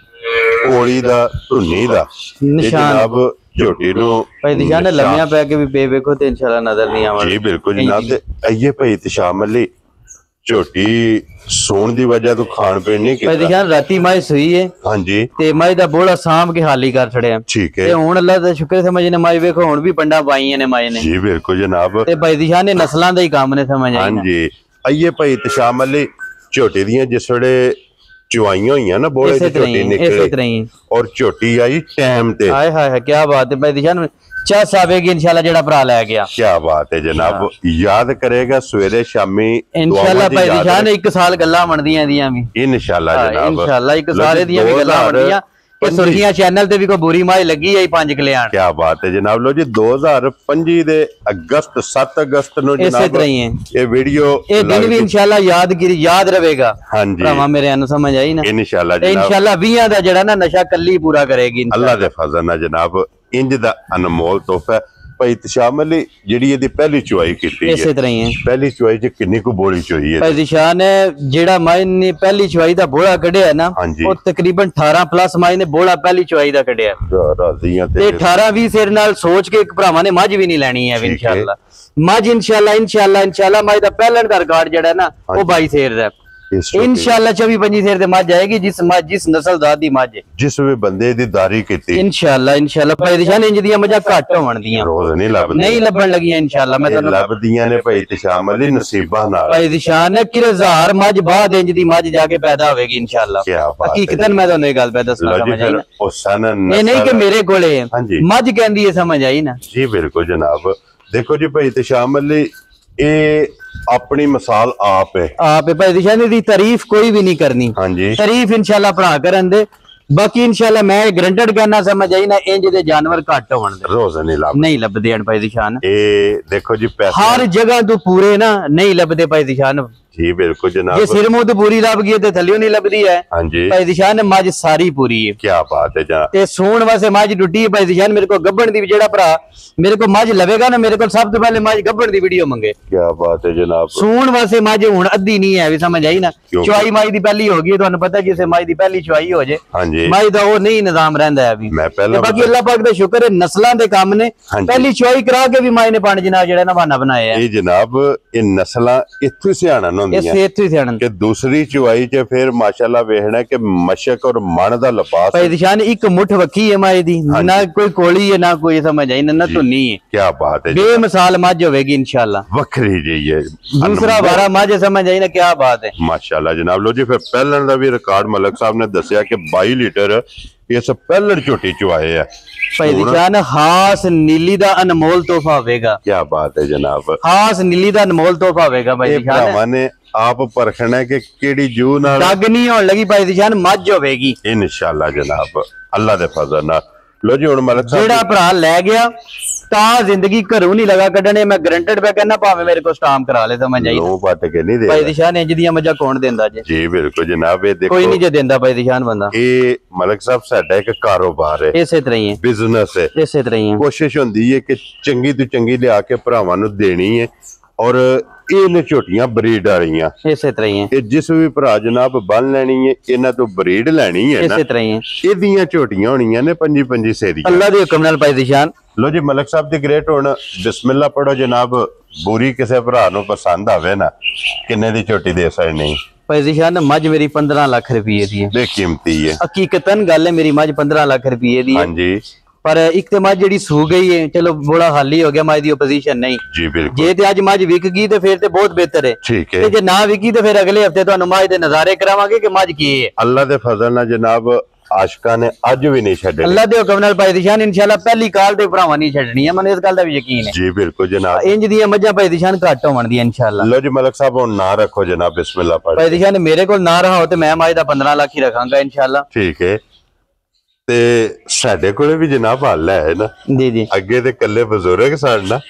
ਕੋਲੀ ਦਾ ਧੁੰਨੀ ਦਾ ਇਹ ਨਿਸ਼ਾਨ ਜਨਾਬ ਝੋਟੀ ਨੂੰ ਭਾਈ ਦਿਸ਼ਾਨ ਲੰਮੀਆਂ ਪੈ ਕੇ ਵੀ ਪੇ ਵੇਖੋ ਤੇ ਇਨਸ਼ਾਅੱਲਾ ਨਜ਼ਰ ਨਹੀਂ ਆਵਣ ਜੀ ਬਿਲਕੁਲ ਜਨਾਬ ਤੇ ਆਈਏ ਭਾਈ ਇਤਸ਼ਾਮ ਅਲੀ ਝੋਟੀ ਸੌਣ ਦੀ ਵਜ੍ਹਾ ਤੋਂ ਖਾਣ ਪੀਣ ਨਹੀਂ ਭਾਈ ਕੀਤਾ। ਦਿਸ਼ਾਨ ਰਾਤੀ ਮਾਈ ਸੂਈ ਹੈ ਹਾਂਜੀ ਤੇ ਮਾਈ ਦਾ ਬੋਲਾ ਸਾਂਭ ਕੇ ਹਾਲੀ ਕਰ ਛੜਿਆ ਠੀਕ ਤੇ ਹੈ ਹੁਣ ਅੱਲਾ ਦਾ ਸ਼ੁਕਰ ਸਮਝ ਨੇ ਮਾਈ ਵੇਖੋ ਹੁਣ ਵੀ ਪੰਡਾ ਪਾਈਆਂ ਨੇ ਮਾਈ ਨੇ ਜੀ ਬਿਲਕੁਲ ਜਨਾਬ। ਤੇ ਭਾਈ ਦਿਸ਼ਾਨ ਨੇ ਨਸਲਾਂ ਦਾ ਹੀ ਕੰਮ ਨੇ ਸਮਝ ਆਈ ਨਾ। ਹਾਂਜੀ ਆਈਏ ਭਾਈ ਇਤਸ਼ਾਮ ਅਲੀ ਝੋਟੀ ਦੀਆਂ ਜਿਸ ਵੇਲੇ ਚੁਆਈਆਂ ਹੋਈਆਂ ਨਾ ਬੋਲੇ ਇਸੇ ਦੀ ਤਰ੍ਹਾਂ ਝੋਟੀ ਹੀ ਇਸੇ ਨਿਕਲੇ ਤਰ੍ਹਾਂ ਹੀ ਔਰ ਝੋਟੀ ਆਈ ਟਾਈਮ ਤੇ। ਹਾਏ ਹਾਏ ਹਾਏ ਕੀ ਬਾਤ ਹੈ ਭਾਈ ਦਿਸ਼ਾਨ ਚੱਸ ਆਵੇਗੀ ਇਨਸ਼ਾਅੱਲਾ ਜਿਹੜਾ ਭਰਾ ਲੈ ਗਿਆ। ਕੀ ਬਾਤ ਹੈ ਜਨਾਬ। ਯਾਦ ਕਰੇਗਾ ਸਵੇਰੇ ਸ਼ਾਮੀ ਇਨਸ਼ਾਅੱਲਾ ਭਾਈ ਦਿਸ਼ਾਨ 1 ਸਾਲ ਗੱਲਾਂ ਬਣਦੀਆਂ ਦੀਆਂ ਵੀ ਇਨਸ਼ਾਅੱਲਾ ਜਨਾਬ। ਇਨਸ਼ਾਅੱਲਾ 1 ਸਾਲ ਦੀਆਂ ਵੀ ਗੱਲਾਂ ਬਣਦੀਆਂ ਕਿ ਸੁਰਖੀਆਂ ਚੈਨਲ ਤੇ ਵੀ ਕੋਈ ਬੁਰੀ ਮਾਈ ਲੱਗੀ ਆਈ 5 ਕਲਿਆਣ। ਕੀ ਬਾਤ ਹੈ ਜਨਾਬ। ਲੋ ਜੀ 2025 ਦੇ ਅਗਸਤ 7 ਅਗਸਤ ਨੂੰ ਇਸੇ ਜਨਾਬ ਤਰ੍ਹਾਂ ਹੀ ਹੈ ਇਹ ਵੀਡੀਓ ਇਹ ਦਿਨ ਵੀ ਇਨਸ਼ਾਅੱਲਾ ਯਾਦਗਿਰੀ ਯਾਦ ਰਹੇਗਾ। ਹਾਂਜੀ ਭਰਾਵਾਂ ਮੇਰੇ ਨੂੰ ਸਮਝ ਆਈ ਨਾ। ਇਨਸ਼ਾਅੱਲਾ ਤੇ ਜਨਾਬ ਇਨਸ਼ਾਅੱਲਾ 20 ਦਾ ਜਿਹੜਾ ਨਾ ਨਸ਼ਾ ਕੱਲੀ ਪੂਰਾ ਕਰੇਗੀ ਅੱਲਾ ਦੇ ਫਜ਼ਲ ਨਾਲ ਜਨਾਬ। ਇੰਜ ਦਾ ਅਨਮੋਲ ਤੋਹਫਾ ਭਾਈ ਇਤਸ਼ਾਮ ਅਲੀ ਜਿਹੜੀ ਇਹਦੀ ਪਹਿਲੀ ਚੁਆਈ ਕੀਤੀ ਇਸੇ ਹੈ ਤਰ੍ਹਾਂ ਹੀ ਹੈ ਪਹਿਲੀ ਚੁਆਈ ਚ ਕਿੰਨੀ ਕੁ ਬੋਲੀ ਚੋਈ ਹੈ ਭਾਈ ਦਿਸ਼ਾਨ ਜਿਹੜਾ ਮਾਈ ਨੇ ਪਹਿਲੀ ਚੁਆਈ ਦਾ ਬੋਲਾ ਕੱਢਿਆ ਨਾ ਹਾਂਜੀ। ਉਹ ਤਕਰੀਬਨ 18 ਪਲੱਸ ਮਾਈ ਨੇ ਬੋਲਾ ਪਹਿਲੀ ਚੁਆਈ ਦਾ ਕੱਢਿਆ ਰਾਜ਼ੀਆਂ ਤੇ 18 20 ਸਿਰ ਨਾਲ ਸੋਚ ਕੇ ਇੱਕ ਭਰਾਵਾਂ ਨੇ ਮੱਝ ਵੀ ਨਹੀਂ ਲੈਣੀ ਹੈ ਠੀਕ ਹੈ। ਇਨਸ਼ਾਅੱਲਾ ਮੱਝ ਇਨਸ਼ਾਅੱਲਾ ਮਾਈ ਦਾ ਪਹਿਲਣ ਦਾ ਰਿਕਾਰਡ ਜਿਹੜਾ ਨਾ ਉਹ 22 ਸਿਰ ਦਾ ਇਨਸ਼ਾਅੱਲਾ 24 25 ਸਿਰ ਤੇ ਮੱਝ ਆਏਗੀ ਜਿਸ ਨਸਲ ਦਾ ਦੀ ਮੱਝ ਜਿਸ ਵੀ ਬੰਦੇ ਦੀ ਦਾਰੀ ਕੀਤੀ ਇਨਸ਼ਾਅੱਲਾ ਭਾਈ ਦਿਸ਼ਾਨ ਇੰਜ ਦੀਆਂ ਮੱਝਾਂ ਘੱਟ ਹੋਣ ਦੀਆਂ ਰੋਜ਼ ਨਹੀਂ ਲੱਭਦੀ ਨਹੀਂ ਲੱਭਣ ਲੱਗੀਆਂ ਇਨਸ਼ਾਅੱਲਾ ਮੈਂ ਤੁਹਾਨੂੰ ਲੱਭਦੀਆਂ ਨੇ ਭਾਈ ਇਤਸ਼ਾਮ ਅਲੀ ਨਸੀਬਾਂ ਨਾਲ। ਭਾਈ ਦਿਸ਼ਾਨ ਕਿ 1000 ਮੱਝ ਬਾਅਦ ਇੰਜ ਦੀ ਮੱਝ ਜਾ ਕੇ ਪੈਦਾ ਹੋਵੇਗੀ ਇਨਸ਼ਾਅੱਲਾ। ਕੀ ਬਾਤ ਹੈ। ਹਕੀਕਤਨ ਮੈਂ ਤੁਹਾਨੂੰ ਇਹ ਗੱਲ ਪੈ ਦੱਸਣਾ ਲਓ ਜੀ ਸਮਝ ਆਈ ਫਿਰ ਨਾ। ਉਹ ਸਨ ਇਹ ਨਹੀਂ ਕਿ ਮੇਰੇ ਕੋਲੇ ਹੈ ਹਾਂਜੀ। ਮੱਝ ਕਹਿੰਦੀ ਹੈ ਸਮਝ ਆਈ ਨਾ। ਜੀ ਬਿਲਕੁਲ ਜਨਾਬ। ਦੇਖੋ ਜੀ ਭਾਈ ਇਤਸ਼ਾਮ ਅਲੀ ਇਹ ਆਪਣੀ ਮਿਸਾਲ ਆਪ ਹੈ। ਆਪੇ ਭਾਈ ਦਿਸ਼ਾਨ ਦੀ ਤਾਰੀਫ ਕੋਈ ਵੀ ਨਹੀਂ ਕਰਨੀ। ਹਾਂਜੀ ਤਾਰੀਫ ਇਨਸ਼ਾਅੱਲਾ ਭਰਾ ਕਰਨ ਦੇ ਬਾਕੀ ਇਨਸ਼ਾਅੱਲਾ ਮੈਂ ਗਰੰਟਡ ਕਹਿਣਾ ਸਮਝ ਆਈ ਨਾ ਇੰਜ ਦੇ ਜਾਨਵਰ ਘੱਟ ਹੋਣ ਦੇ ਰੋਜ਼ ਨਹੀਂ ਲੱਭ ਨਹੀਂ ਲੱਭਦੇ ਹਨ ਭਾਈ ਦਿਸ਼ਾਨ। ਇਹ ਦੇਖੋ ਜੀ ਪੈਸੇ ਹਰ ਜਗ੍ਹਾ ਤੋਂ ਪੂਰੇ ਨਾ ਨਹੀਂ ਲੱਭਦੇ ਭਾਈ ਦਿਸ਼ਾਨ। ਜੀ ਬਿਲਕੁਲ ਜੇ ਜਨਾਬ। ਸਿਰ ਮੂੰਹ ਤੋਂ ਪੂਰੀ ਲੱਭ ਗਈ ਤੇ ਥੱਲਿਓਂ ਨਹੀਂ ਲੱਭਦੀ ਹੈ ਹਾਂਜੀ ਭਾਈ ਦਿਸ਼ਾਨ। ਮੱਝ ਸਾਰੀ ਪੂਰੀ ਹੈ ਕੀ ਬਾਤ ਹੈ ਜਨਾਬ। ਤੇ ਸੂਣ ਵਾਸਤੇ ਮੱਝ ਟੁੱਟੀ ਹੈ ਭਾਈ ਦਿਸ਼ਾਨ। ਮੇਰੇ ਕੋਲ ਗੱਭਣ ਦੀ ਵੀ ਜਿਹੜਾ ਭਰਾ ਮੇਰੇ ਕੋਲ ਮੱਝ ਲਵੇਗਾ ਨਾ ਮੇਰੇ ਕੋਲ ਸਭ ਤੋਂ ਪਹਿਲੇ ਮੱਝ ਗੱਭਣ ਦੀ ਵੀਡੀਓ ਮੰਗੇ। ਕੀ ਬਾਤ ਹੈ ਜਨਾਬ। ਸੂਣ ਵਾਸਤੇ ਮੱਝ ਹੁਣ ਅੱਧੀ ਨਹੀਂ ਹੈ ਵੀ ਸਮਝ ਆਈ ਨਾ। ਚੁਆਈ ਮੱਝ ਦੀ ਪਹਿਲੀ ਹੋ ਗਈ ਤੁਹਾਨੂੰ ਪਤਾ ਜਿਸੇ ਮੱਝ ਦੀ ਪਹਿਲੀ ਚੁਆਈ ਹੋ ਜੇ ਹਾਂਜੀ ਮੱਝ ਦਾ ਉਹ ਨਹੀਂ ਨਿਜ਼ਾਮ ਰਹਿੰਦਾ ਹੈ ਵੀ। ਮੈਂ ਤੇ ਪਹਿਲਾਂ ਬਾਕੀ ਅੱਲਾਹ ਪਾਕ ਦਾ ਸ਼ੁਕਰ ਹੈ ਨਸਲਾਂ ਦੇ ਕੰਮ ਨੇ। ਹਾਂਜੀ। ਪਹਿਲੀ ਚੁਆਈ ਕਰਾ ਕੇ ਵੀ ਮਾਈ ਨੇ ਪੰਜ ਜਨਾਬ ਜਿਹੜਾ ਨਾ ਬਹਾਨਾ ਬਣਾਇਆ ਇਹ ਜਨਾਬ ਇਹ ਨਸਲਾਂ ਇੱਥੇ ਸਿਆਣਨ ਇਹ ਹੁੰਦੀਆਂ ਸੇਤ ਹੀ ਸਿਆਣਨ। ਕਿ ਦੂਸਰੀ ਚੁਆਈ 'ਚ ਫਿਰ ਮਾਸ਼ਾਅੱਲਾ ਵੇਖਣਾ ਕਿ ਮਸ਼ਕ ਔਰ ਮਣ ਦਾ ਲਿਬਾਸ। ਭਾਈ ਦਿਸ਼ਾਨ ਇੱਕ ਮੁੱਠ ਵੱਖੀ ਹੈ ਮਾਈ ਦੀ ਨਾ ਕੋਈ ਕੋਲੀ ਹੈ ਨਾ ਕੋਈ ਸਮਝ ਆਈ ਨਾ ਧੁੰਨੀ ਹੈ। ਕੀ ਬਾਤ ਹੈ ਜੀ। ਬੇਮਿਸਾਲ ਮੱਝ ਹੋਵੇਗੀ ਇਨਸ਼ਾਅੱਲਾ। ਵੱਖਰੀ ਜਿਹੀ ਹੈ ਦੂਸਰਾ ਵਾਰਾ ਮੱਝ ਸਮਝ ਆਈ ਨਾ ਕੀ ਬਾਤ ਹੈ। ਮਾਸ਼ਾਅੱਲਾ ਜਨਾਬ। ਲੋ ਜੀ ਫਿਰ ਪਹਿਲਣ ਦਾ ਵੀ ਰਿਕਾਰਡ ਮਲਕ ਸਾਹਿਬ ਨੇ ਦੱਸਿਆ ਕਿ 22 ਲੀਟਰ ਇਸ ਪਹਿਲਣ ਝੋਟੀ ਚੁਆਏ ਆ। ਭਾਈ ਦਿਸ਼ਾਨ ਹਾਸ ਨੀਲੀ ਦਾ ਅਨਮੋਲ ਤੋਹਫਾ ਹੋਵੇਗਾ। ਕੀ ਬਾਤ ਹੈ ਜਨਾਬ। ਹਾਸ ਨੀਲੀ ਦਾ ਅਨਮੋਲ ਤੋਹਫਾ ਹੋਵੇਗਾ ਭਾਈ ਇਹ ਦਿਸ਼ਾਨ। ਭਰਾਵਾਂ ਨੇ ਆਪ ਪਰਖਣਾ ਕਿ ਕਿਹੜੀ ਜੂ ਨਾਲ ਡੱਗ ਨਹੀਂ ਹੋਣ ਲੱਗੀ ਭਾਈ ਦਿਸ਼ਾਨ ਮੱਝ ਹੋਵੇਗੀ ਇਨਸ਼ਾਅੱਲਾ ਜਨਾਬ ਅੱਲਾ ਦੇ ਫਜ਼ਲ ਨਾਲ। ਲੋ ਜੀ ਹੁਣ ਮਲਕ ਸਾਹਿਬ ਜਿਹੜਾ ਭਰਾ ਲੈ ਗਿਆ ਤਾਂ ਜ਼ਿੰਦਗੀ ਘਰੋਂ ਨਹੀਂ ਲਗਾ ਕੱਢਣੇ। ਮੈਂ ਗਰੰਟਡ ਪੈ ਕਹਿੰਦਾ ਭਾਵੇਂ ਮੇਰੇ ਕੋਲ ਸਟਾਮ ਕਰਾ ਲੈ ਸਮਝ ਆਈ। ਨੂੰ ਪੱਟ ਕੇ ਨਹੀਂ ਭਾਈ ਦੇ। ਦਿਸ਼ਾਨ ਇੰਜ ਦੀਆਂ ਮੱਝਾਂ ਕੌਣ ਦਿੰਦਾ ਜੇ। ਜੀ ਬਿਲਕੁਲ ਜਨਾਬ। ਇਹ ਦੇਖੋ ਕੋਈ ਨਹੀਂ ਜੇ ਦਿੰਦਾ ਭਾਈ ਦਿਸ਼ਾਨ ਬੰਦਾ। ਇਹ ਮਲਕ ਸਾਹਿਬ ਸਾਡਾ ਇੱਕ ਕਾਰੋਬਾਰ ਹੈ ਇਸੇ ਤਰ੍ਹਾਂ ਹੀ ਹੈ ਬਿਜ਼ਨਸ ਹੈ। ਇਸੇ ਤਰ੍ਹਾਂ ਹੀ ਹੈ। ਕੋਸ਼ਿਸ਼ ਹੁੰਦੀ ਹੈ ਕਿ ਚੰਗੀ ਤੋਂ ਚੰਗੀ ਲਿਆ ਕੇ ਭਰਾਵਾਂ ਨੂੰ ਦੇਣੀ ਹੈ ਔਰ ਇਹ ਨੇ ਝੋਟੀਆਂ ਬਰੀਡ ਆ ਰਹੀਆਂ। ਇਸੇ ਤਰ੍ਹਾਂ ਹੀ ਹੈ। ਇਹ ਜਿਸ ਵੀ ਭਰਾ ਜਨਾਬ ਬੰਨ ਲੈਣੀ ਹੈ ਇਹਨਾਂ ਤੋਂ ਬਰੀਡ ਲੈਣੀ ਹੈ ਨਾ ਇਸੇ ਤਰ੍ਹਾਂ ਹੀ ਹੈ। ਇਹਦੀਆਂ ਝੋਟੀਆਂ ਹੋਣੀਆਂ ਨੇ 25 ਸੇਰੀਆਂ। ਅੱਲਾ ਦੇ ਹੁਕਮ ਨਾਲ ਭਾਈ ਦਿਸ਼ਾਨ। ਲੋ ਜੀ ਮਲਕ ਸਾਹਿਬ ਦੀ ਗ੍ਰੇਟ ਹੁਣ ਬਿਸਮਿਲ੍ਲਾ ਪੜੋ ਜਨਾਬ। ਬੂਰੀ ਕਿਸੇ ਭਰਾ ਨੂੰ ਪਸੰਦ ਆਵੇ ਨਾ ਕਿੰਨੇ ਦੀ ਝੋਟੀ ਦੇ ਸਕਦੇ। ਭਾਈ ਦਿਸ਼ਾਨ ਮੱਝ ਮੇਰੀ 15 ਲੱਖ ਰੁਪਏ ਦੀ ਹੈ। ਬੇਕੀਮਤੀ ਹੈ। ਹਕੀਕਤਨ ਗੱਲ ਹੈ ਮੇਰੀ ਮੱਝ 15 ਲੱਖ ਰੁਪਏ ਦੀ ਹੈ। ਹਾਂਜੀ ਪਰ ਇੱਕ ਤੇ ਮੱਝ ਜਿਹੜੀ ਸੂ ਗਈ ਹੈ ਚਲੋ ਬੋਲਾ ਹਾਲੀ ਹੋ ਗਿਆ ਮੱਝ ਦੀ ਆਪੋਜੀਸ਼ਨ ਨਹੀਂ। ਜੀ ਬਿਲਕੁਲ। ਜੇ ਤੇ ਅੱਜ ਮੱਝ ਵਿਕ ਗਈ ਤੇ ਫਿਰ ਤੇ ਬਹੁਤ ਬਿਹਤਰ ਹੈ। ਠੀਕ ਹੈ। ਤੇ ਜੇ ਨਾ ਵਿਕੀ ਤੇ ਫਿਰ ਅਗਲੇ ਹਫਤੇ ਤੁਹਾਨੂੰ ਮੱਝ ਦੇ ਨਜ਼ਾਰੇ ਕਰਾਵਾਂਗੇ ਕਿ ਮੱਝ ਕੀ ਹੈ। ਅੱਲਾ ਦੇ ਫਜ਼ਲ ਨਾਲ ਜਨਾਬ ਆਸ਼ਕਾਂ ਨੇ ਅੱਜ ਵੀ ਨਹੀਂ ਛੱਡੇ। ਅੱਲਾ ਦੇ ਹੁਕਮ ਨਾਲ ਭਾਈ ਦਿਸ਼ਾਨ ਇਨਸ਼ਾਅੱਲਾ ਪਹਿਲੀ ਕਾਲ ਤੇ ਭਰਾਵਾਂ ਨਹੀਂ ਛੱਡਣੀ ਹੈ। ਮੈਨੂੰ ਇਸ ਗੱਲ ਦਾ ਵੀ ਯਕੀਨ ਹੈ। ਜੀ ਬਿਲਕੁਲ ਜਨਾਬ। ਇੰਜ ਦੀਆਂ ਮੱਝਾਂ ਭਾਈ ਦਿਸ਼ਾਨ ਘੱਟ ਹੋਣ ਦੀਆਂ ਇਨਸ਼ਾਅੱਲਾ। ਲੋ ਜੀ ਮਲਕ ਸਾਹਿਬ ਹੁਣ ਨਾ ਰੱਖੋ ਜਨਾਬ ਬਿਸਮਿਲ੍ਲਾ ਪੜ। ਭਾਈ ਦਿਸ਼ਾਨ ਮੇਰੇ ਕੋਲ ਨਾ ਰਹਾ ਹੋ ਤੇ ਮੈਂ ਮੱਝ ਦਾ 15 ਲੱਖ ਹੀ ਰੱਖਾਂਗਾ ਇਨਸ਼ਾਅੱਲਾ। ਠੀਕ ਹੈ। ਤੇ ਸਾਡੇ ਕੋਲੇ ਵੀ ਜਨਾਬ ਹੱਲ ਹੈ ਨਾ। ਜੀ ਜੀ। ਅੱਗੇ ਤੇ ਕੱਲੇ ਬਜ਼ੁਰਗ ਸਨ ਨਾ।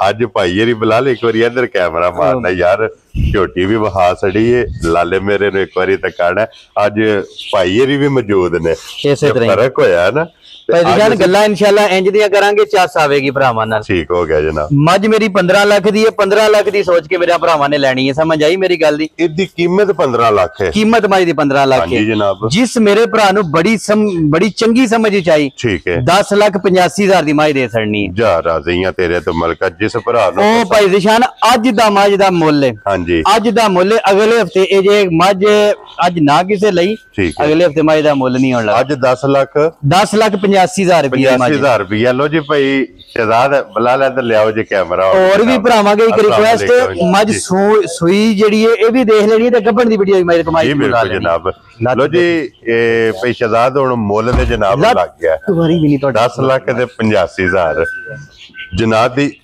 ਅੱਜ ਭਾਈ ਹਰੀ ਬੁਲਾ ਲੈ ਇੱਕ ਵਾਰੀ ਇੱਧਰ ਕੈਮਰਾ ਮਾਰਨਾ ਯਾਰ। ਝੋਟੀ ਵੀ ਵਹਾ ਸੜੀ ਏ ਲਾਲੇ ਮੇਰੇ ਨੂੰ ਇੱਕ ਵਾਰੀ ਤੱਕਣਾ। ਅੱਜ ਭਾਈ ਹਰੀ ਵੀ ਮੌਜੂਦ ਨੇ। ਇਸੇ ਤਰ੍ਹਾਂ ਫਰਕ ਹੋਇਆ ਨਾ। ਭਾਈ ਜਾਨ ਗੱਲਾਂ ਇਨਸ਼ਾਅੱਲਾ ਇੰਜ ਦੀਆਂ ਕਰਾਂਗੇ, ਚੱਸ ਆਵੇਗੀ ਭਰਾਵਾਂ ਨਾਲ। ਠੀਕ ਹੋ ਗਿਆ ਜਨਾਬ। ਮੱਝ ਮੇਰੀ 15 ਲੱਖ ਦੀ ਹੈ, 15 ਲੱਖ ਦੀ ਸੋਚ ਕੇ ਮੇਰੇ ਭਰਾਵਾਂ ਨੇ ਲੈਣੀ ਹੈ, ਸਮਝ ਆਈ ਮੇਰੀ ਗੱਲ ਦੀ। ਇਹਦੀ ਕੀਮਤ 15 ਲੱਖ ਹੈ। ਕੀਮਤ ਮੱਝ ਦੀ 15 ਲੱਖ ਹਾਂਜੀ ਹੈ ਜਨਾਬ। ਜਿਸ ਮੇਰੇ ਭਰਾ ਨੂੰ ਬੜੀ ਚੰਗੀ ਸਮਝ ਚ ਆਈ, ਠੀਕ ਹੈ, 10,85,000 ਦੀ ਮੱਝ ਦੇ ਛੜਨੀ ਹੈ। ਜਾ ਰਾਜ਼ੀਆਂ ਤੇਰੇ ਤੋਂ ਮਲਕਾ। ਜਿਸ ਭਰਾ ਨੂੰ ਉਹ ਭਾਈ ਨਿਸ਼ਾਨ ਅੱਜ ਦਾ ਮੱਝ ਦਾ ਮੁੱਲ ਹੈ, ਹਾਂਜੀ ਅੱਜ ਦਾ ਮੁੱਲ। ਅਗਲੇ ਹਫਤੇ ਇਹ ਜੇ ਮੱਝ ਅੱਜ ਨਾ ਕਿਸੇ ਲਈ, ਠੀਕ ਹੈ, ਅਗਲੇ ਹਫਤੇ ਮੱਝ ਦਾ ਮੁੱਲ ਨਹੀਂ ਹੋਣ ਲੱਗਾ। ਅੱਜ 10,85,000 ਰੁਪਏ 85,000 ਰੁਪਇਆ। ਲੋ ਜੀ ਭਾਈ ਸ਼ਹਿਜ਼ਾਦ ਬੁਲਾ ਲੈ ਤੇ ਲਿਆਓ ਜੀ ਕੈਮਰਾ। ਹੋਰ ਵੀ ਭਰਾਵਾਂਗੇ ਇੱਕ अस्सलाम ਰਿਕੁਐਸਟ, वालेकुम ਮੱਝ जी। ਸੂਈ ਜਿਹੜੀ ਹੈ ਇਹ ਵੀ ਦੇਖ ਲੈਣੀ ਹੈ ਤੇ ਗੱਭਣ ਦੀ ਵੀਡੀਓ ਵੀ ਮੇਰੇ ਕਮਾਈ ਜੀ ਬਿਲਕੁਲ ਜਨਾਬ। ਲੋ ਜੀ ਇਹ ਭਾਈ ਸ਼ਹਿਜ਼ਾਦ ਹੁਣ ਮੁੱਲ ਦੇ ਜਨਾਬ ਲੱਗ ਗਿਆ ਵਾਰੀ ਵੀ ਨਹੀਂ ਤੁਹਾਡਾ 10 ਲੱਖ ਤੇ 85,000।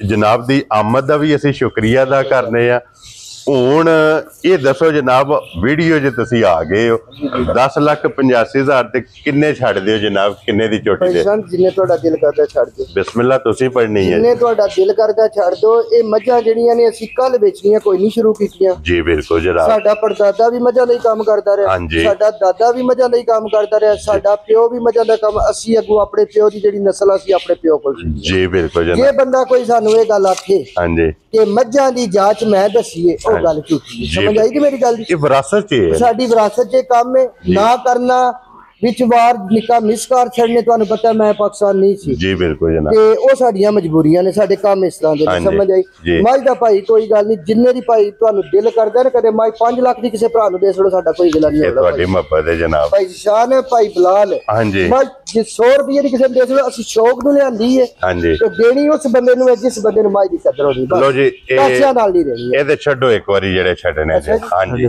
ਜਨਾਬ ਦੀ ਆਮਦ ਦਾ ਵੀ ਅਸੀਂ ਸ਼ੁਕਰੀਆ ਅਦਾ ਕਰਨੇ ਆ। ਹੁਣ ਇਹ ਦੱਸੋ ਜਨਾਬ, ਵੀਡੀਓ 'ਚ ਤੁਸੀਂ ਆ ਗਏ ਹੋ, 10,85,000 ਤੇ ਕਿੰਨੇ ਛੱਡ ਦਿਓ ਜਨਾਬ? ਕਿੰਨੇ ਦੀ ਝੋਟੀ ਦੇ? ਜਿੰਨੇ ਤੁਹਾਡਾ ਦਿਲ ਕਰਦਾ ਛੱਡ ਦਿਓ। ਬਿਸਮਿਲ੍ਲਾ ਤੁਸੀਂ ਪੜ੍ਹਨੀ ਹੈ। ਜਿੰਨੇ ਤੁਹਾਡਾ ਦਿਲ ਕਰਦਾ ਛੱਡ ਦਿਓ। ਇਹ ਮੱਝਾਂ ਜਿਹੜੀਆਂ ਨੇ ਅਸੀਂ ਕੱਲ ਵੇਚਣੀਆਂ, ਕੋਈ ਨਹੀਂ ਸ਼ੁਰੂ ਕੀਤੀਆਂ। ਜੀ ਬਿਲਕੁਲ ਜਨਾਬ। ਸਾਡਾ ਪੜਦਾਦਾ ਵੀ ਮੱਝਾਂ ਲਈ ਕੰਮ ਕਰਦਾ ਰਿਹਾ, ਹਾਂਜੀ। ਸਾਡਾ ਦਾਦਾ ਵੀ ਮੱਝਾਂ ਲਈ ਕੰਮ ਕਰਦਾ ਰਿਹਾ, ਸਾਡਾ ਪਿਓ ਵੀ ਮੱਝਾਂ ਦਾ ਕੰਮ। ਅਸੀਂ ਅੱਗੋਂ ਆਪਣੇ ਪਿਓ ਦੀ ਜਿਹੜੀ ਨਸਲ ਅਸੀਂ ਆਪਣੇ ਪਿਓ ਕੋਲ ਸੀ। ਜੀ ਬਿਲਕੁਲ ਜੇ ਜਨਾਬ। ਬੰਦਾ ਕੋਈ ਸਾਨੂੰ ਇਹ ਗੱਲ ਆਖੇ ਹਾਂਜੀ ਕਿ ਮੱਝਾਂ ਦੀ ਜਾਂਚ ਮੈਂ ਦੱਸੀਏ, ਉਹ ਗੱਲ ਝੂਠੀ ਹੈ। ਸਮਝ ਆਈ ਕਿ ਮੇਰੀ ਗੱਲ ਦੀ? ਇਹ ਵਿਰਾਸਤ 'ਚ ਹੈ। ਸਾਡੀ ਵਿਰਾਸਤ 'ਚ ਕੰਮ ਹੈ ਨਾ ਕਰਨਾ, ਵਿੱਚ ਵਾਰ ਨਿੱਕਾ ਮਿਸਕਾਰ ਛੱਡਨੇ। ਤੁਹਾਨੂੰ ਪਤਾ ਮੈਂ ਪਾਕਿਸਤਾਨ ਨਹੀਂ ਸੀ ਜੀ ਬਿਲकुल जनाब। ਤੇ ਉਹ ਸਾਡੀਆਂ ਮਜਬੂਰੀਆਂ ਨੇ, ਸਾਡੇ ਕੰਮ ਇਸ ਤਰ੍ਹਾਂ ਦੇ ਨੇ। ਸਮਝ ਆਈ? ਮੱਝ ਦਾ ਭਾਈ ਕੋਈ ਗੱਲ ਨਹੀਂ, ਜਿੰਨੇ ਦੀ ਭਾਈ ਤੁਹਾਨੂੰ ਦਿਲ ਕਰਦਾ ਨਾ, ਕਦੇ ਮੱਝ 5 ਲੱਖ ਦੀ ਕਿਸੇ ਭਰਾ ਨੂੰ ਦੇ ਛੜੋ, ਸਾਡਾ ਕੋਈ ਗਿਲਾ ਨਹੀਂ ਇਹ ਹੁੰਦਾ। ਤੁਹਾਡੀ ਮੁਹੱਬਤ ਹੈ ਜਨਾਬ। ਭਾਈ ਸ਼ਾਨ ਹੈ, ਭਾਈ ਬਲਾਲ ਹਾਂਜੀ ਮੱਝ ਜੇ 100 ਰੁਪਏ ਦੀ ਕਿਸੇ ਨੂੰ ਦੇ ਛੜੋ, ਅਸੀਂ ਸ਼ੌਕ ਨੂੰ ਲਿਆਂਦੀ ਹੈ ਹਾਂਜੀ। ਤੇ ਦੇਣੀ ਉਸ ਬੰਦੇ ਨੂੰ ਹੈ ਜਿਸ ਬੰਦੇ ਨੂੰ ਮੱਝ ਦੀ ਕਦਰ ਹੋਣੀ। ਲੋ ਜੀ ਪੈਸਿਆਂ ਨਾਲ ਨਹੀਂ ਦੇਣੀ ਹੈ। ਇਹਦੇ ਛੱਡੋ ਇੱਕ ਵਾਰੀ ਜਿਹੜੇ ਛੱਡਣੇ ਜੀ। ਹਾਂਜੀ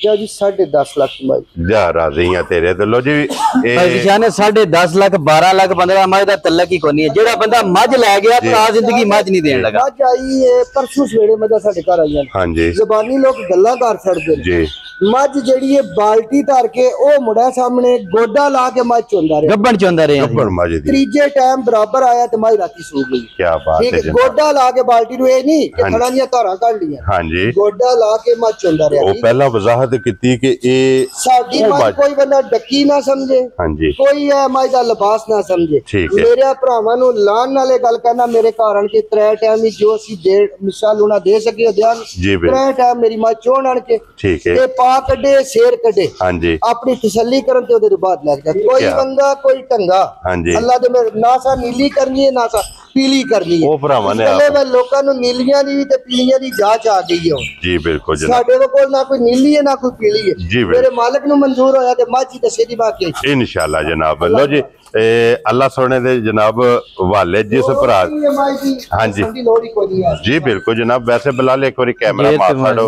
ਕਿਉਂ ਜੀ 10.5 ਲੱਖ ਦੀ ਮੱਝ। ਜਾ ਰਾਜ਼ੀ ਆ ਤੇਰੇ ਤੇ। ਲੋ ਜੀ ਇਹ ਨਿਸ਼ਾਨ 10.5 ਲੱਖ 12 ਲੱਖ 15 ਮੱਝ ਦਾ ਤਲਕ ਹੀ ਕੋਈ ਨਹੀਂ ਹੈ। ਜਿਹੜਾ ਬੰਦਾ ਮੱਝ ਲੈ ਗਿਆ ਤਾਂ ਜ਼ਿੰਦਗੀ ਮੱਝ ਨਹੀਂ ਦੇਣ ਲੱਗਾ। ਮੱਝ ਆਈ ਹੈ ਪਰਸੋਂ ਸਵੇਰੇ ਮੱਝਾਂ ਸਾਡੇ ਘਰ ਆਈਆਂ ਨੇ। ਹਾਂਜੀ ਜ਼ਬਾਨੀ ਲੋਕ ਗੱਲਾਂ ਕਰ ਛੱਡਦੇ ਨੇ। ਜੀ ਮੱਝ ਜਿਹੜੀ ਹੈ ਬਾਲਟੀ ਧਰ ਕੇ ਉਹ ਮੁੰਡਾ ਸਾਹਮਣੇ ਗੋਡਾ ਲਾ ਕੇ ਮੱਝ ਚੋਂਦਾ ਰਿਹਾ, ਗੱਭਣ ਚੋਂਦਾ ਰਿਹਾ। ਗੱਬੜ ਮੱਝ ਦੀ ਤੀਜੇ ਟਾਈਮ ਬਰਾਬਰ ਆਇਆ ਤੇ ਮੱਝ ਰਾਤੀ ਸੂ ਗਈ। ਕੀ ਬਾਤ ਠੀਕ ਹੈ ਹੈ, ਜਨਾਬ। ਗੋਡਾ ਲਾ ਕੇ ਬਾਲਟੀ ਨੂੰ, ਇਹ ਨਹੀਂ ਕਿ ਥੜਾਂ ਦੀਆਂ ਧਾਰਾਂ ਕੱਢ ਲੀਆਂ, ਹਾਂਜੀ ਗੋਡਾ ਲਾ ਕੇ ਮੱਝ ਚੋਂਦਾ ਰਿਹਾ। ਉਹ ਪਹਿਲਾਂ ਵਜ਼ਾਹਤ ਕੀਤੀ ਕਿ ਇਹ ਸਾਡੀ ਉਹ ਮੱਝ ਮੱਝ- ਕੋਈ ਬੰਦਾ ਡੱਕੀ ਨਾ ਸਮਝੇ, ਹਾਂਜੀ ਕੋਈ ਇਹ ਮੱਝ ਦਾ ਲਿਬਾਸ ਨਾ ਸਮਝੇ। ਠੀਕ ਹੈ। ਮੇਰੇ ਭਰਾਵਾਂ ਨੂੰ ਲਾਣ ਨਾਲੇ ਗੱਲ ਕਰਨਾ, ਮੇਰੇ ਘਰ ਆਣ ਕੇ 3 ਟਾਈਮ ਹੀ ਜੋ ਅਸੀਂ ਦੇ ਮਿਸਾਲ ਲੂਣਾ ਦੇ ਸਕੇ ਧਿਆਨ ਜੀ ਬਿਲਕੁਲ 3 ਟਾਈਮ ਮੇਰੀ ਮੱਝ ਚੋਣ ਆਣ ਕੇ ਠੀਕ ਹੈ। ਤੇ ਪਾ ਕੱਢੇ, ਸ਼ੇਰ ਕੱਢੇ, ਹਾਂਜੀ ਆਪਣੀ ਤਸੱਲੀ ਕਰਨ ਤੇ ਉਹਦੇ ਬਾਅਦ ਲੱਗ ਜਾ। ਕੋਈ ਕਿਆ? ਬੰਦਾ ਕੋਈ ਢੰਗਾ ਹਾਂਜੀ ਅੱਲਾ ਦੇ ਮੇਰੇ ਨਾ ਸਾ ਨੀਲੀ ਕਰਨੀ ਹੈ ਨਾ ਸਾ ਪੀਲੀ ਕਰਨੀ ਹੈ। ਉਹ ਭਰਾਵਾਂ ਨੇ ਪਹਿਲੇ ਮੈਂ ਲੋਕਾਂ ਨੂੰ ਨੀਲੀਆਂ ਦੀ ਤੇ ਪੀਲੀਆਂ ਦੀ ਜਾਂਚ ਆ ਗਈ ਹੈ। ਜੀ ਬਿਲकुल जनाब। ਸਾਡੇ ਕੋਲ ਨਾ ਕੋਈ ਨੀਲੀ ਹੈ ਨਾ ਕੋਈ ਪੀਲੀ ਹੈ। ਜੀ ਬਿਲਕੁਲ। ਮੇਰੇ ਮਾਲਕ ਨੂੰ ਮਨਜ਼ੂਰ ਹੋਇਆ ਤੇ ਮੱਝ ਤੇ ਸਿੱਧੀ ਬਾਕੀ इंशाल्लाह जनाब। लो जी अल्लाह सोने दे जनाब वाले जिस भरा हाँ जी जी बिल्कुल जनाब। वैसे बिलाल एक बार कैमरा मार छड़ो,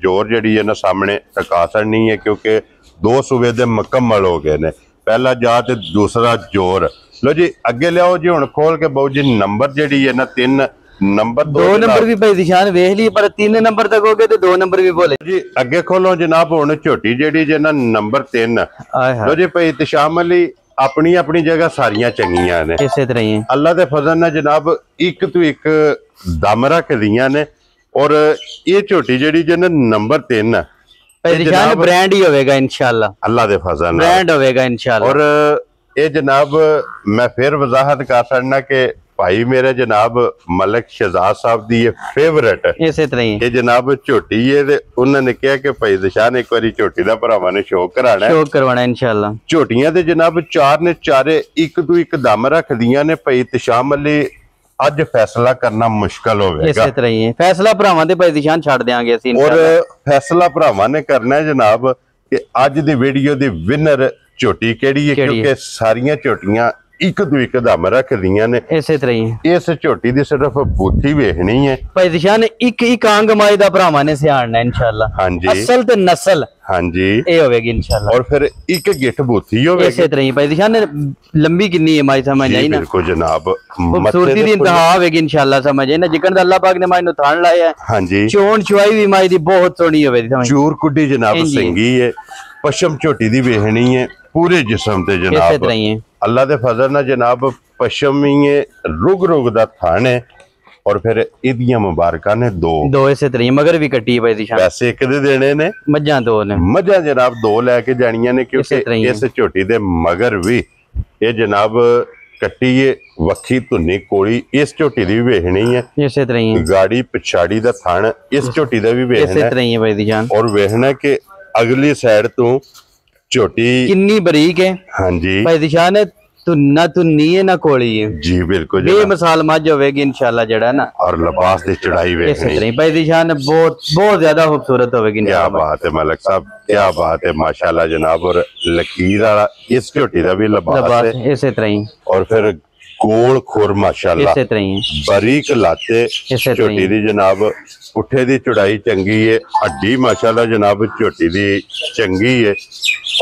जोर जड़ी है ना सामने टका छड़नी है क्योंकि 2 सूबे दे मुकम्मल हो गए ने, पहला जा ते दूसरा जोर। लो जी अगे लियाओ जी हुण खोल के बहु जी नंबर जड़ी है ना 3 नंबर 2 नंबर भी भाई निशान वेख ली, पर 3 नंबर तक हो गए तो 2 नंबर भी बोले जी। अगे खोलो जनाब हुण झोटी जड़ी जे ना नंबर 3। आए हाय लो जी भाई इत्शाम अली अपनी अपनी जगह सारियां चंगियां ने, इसे तरह ही है। अल्लाह दे फजल नाल जनाब एक तो एक दम रख दियां ने। और ये झोटी जड़ी जे ना नंबर 3 भाई निशान ब्रांड ही होगा इंशाल्लाह, अल्लाह दे फजल नाल ब्रांड होगा इंशाल्लाह। और ये जनाब मैं फिर वजाहत कर सकना कि भाई मेरे जनाब मलिक शहजाद साहब दी ये फेवरेट इसे तरह ही ये जनाब झोटी है ते उन्होंने कहा कि भाई दिशान एक बारी झोटी दा भरावां ने शौक कराना है। शौक करवाना इंशाल्लाह। झोटियां दे जनाब 4 ने चारे एक तो एक दम रखदियां ने। भाई इत्शाम अली अज फैसला करना मुश्किल होगा, इसे तरह ही है। फैसला भरावां दे भाई निशान छाड़ देंगे ਅਸੀਂ और फैसला भरावां ने करना है जनाब कि अज दी वीडियो दी विनर झोटी केड़ी है, क्योंकि सारियां झोटियां एक तो एक दम रखदियां ने। इसे तरह ही है। इस झोटी दी सिर्फ बूथी वेखनी है भाई निशान एक एक अंग माई दा भरावां ने सियाणना इंशाल्लाह। हाँ जी असल ते नस्ल हाँ जी ये होगी इंशाल्लाह। और फिर एक गिठ बूथी होगी। इसे तरह ही भाई निशान लंबी कितनी है माई समझ आई ना, बिल्कुल जनाब। खूबसूरती दी इंतहा होगी इंशाल्लाह समझ आई ना। जिकन दा अल्लाह पाक ने माई नु थान लाया है। हाँ जी चोण चुआई भी माई दी बहुत सोहनी होगी समझ। चूर कुड्डी जनाब सिंगी है, पशम झोटी दी वेखनी है पूरे जिस्म ते इसे जनाब। तरह ही है। अल्लाह दे फजल नाल जनाब पशम ही है, रुग रुग दा थान है। और फिर इदियां मुबारकां ने 2 इसे तरह ही मगर भी कट्टी भाई निशान। वैसे एक दे देने ने, मज्जां 2 ने, मझां जनाब 2 लेके जानियां ने, क्योंकि इसे तरह ही है। इस झोटी दे मगर भी ਇਹ ਜਨਾਬ ਕੱਟੀ ਏ ਵੱਖੀ ਧੁੰਨੀ ਕੋਲੀ ਇਸ ਝੋਟੀ ਦੀ ਵੀ ਵੇਖਣੀ ਹੈ ਇਸੇ ਤਰ੍ਹਾਂ ਹੀ ਗਾੜੀ ਪਿਛਾੜੀ ਦਾ ਥਣ ਇਸ ਝੋਟੀ ਦਾ ਵੀ ਇਸੇ ਵੇਖਣਾ ਤਰ੍ਹਾਂ ਹੀ ਹੈ ਭਾਈ ਦੀ ਜਾਨ ਔਰ ਵੇਖਣਾ ਕਿ ਅਗਲੀ ਸਾਈਡ ਤੋਂ ਝੋਟੀ ਕਿੰਨੀ ਬਰੀਕ ਹੈ ਹਾਂਜੀ ਭਾਈ ਦੀ ਜਾਨ ਧੁੰਨਾ ਧੁੰਨੀ ਹੈ ਨਾ ਕੋਲੀ ਹੈ ਜੀ ਬਿਲकुल ਬੇਮਿਸਾਲ ਮੱਝ ਹੋਵੇਗੀ ਇਨਸ਼ਾਅੱਲਾ ਜਿਹੜਾ ਨਾ और लिबास की चढ़ाई इसी वेखनी तरह भाई दी शान बहुत ज्यादा खूबसूरत होगी क्या बात है मलिक साहब क्या बात है माशाल्लाह जनाब और लकीर वाला इस झोटी का भी लिबास है इसी तरह ही और फिर गोल खुर माशाल्लाह इसी तरह ही बारीक लाते तरह झोटी दी जनाब पुठे दी चौड़ाई चंगी है हड्डी माशाल्लाह जनाब झोटी दी चंगी है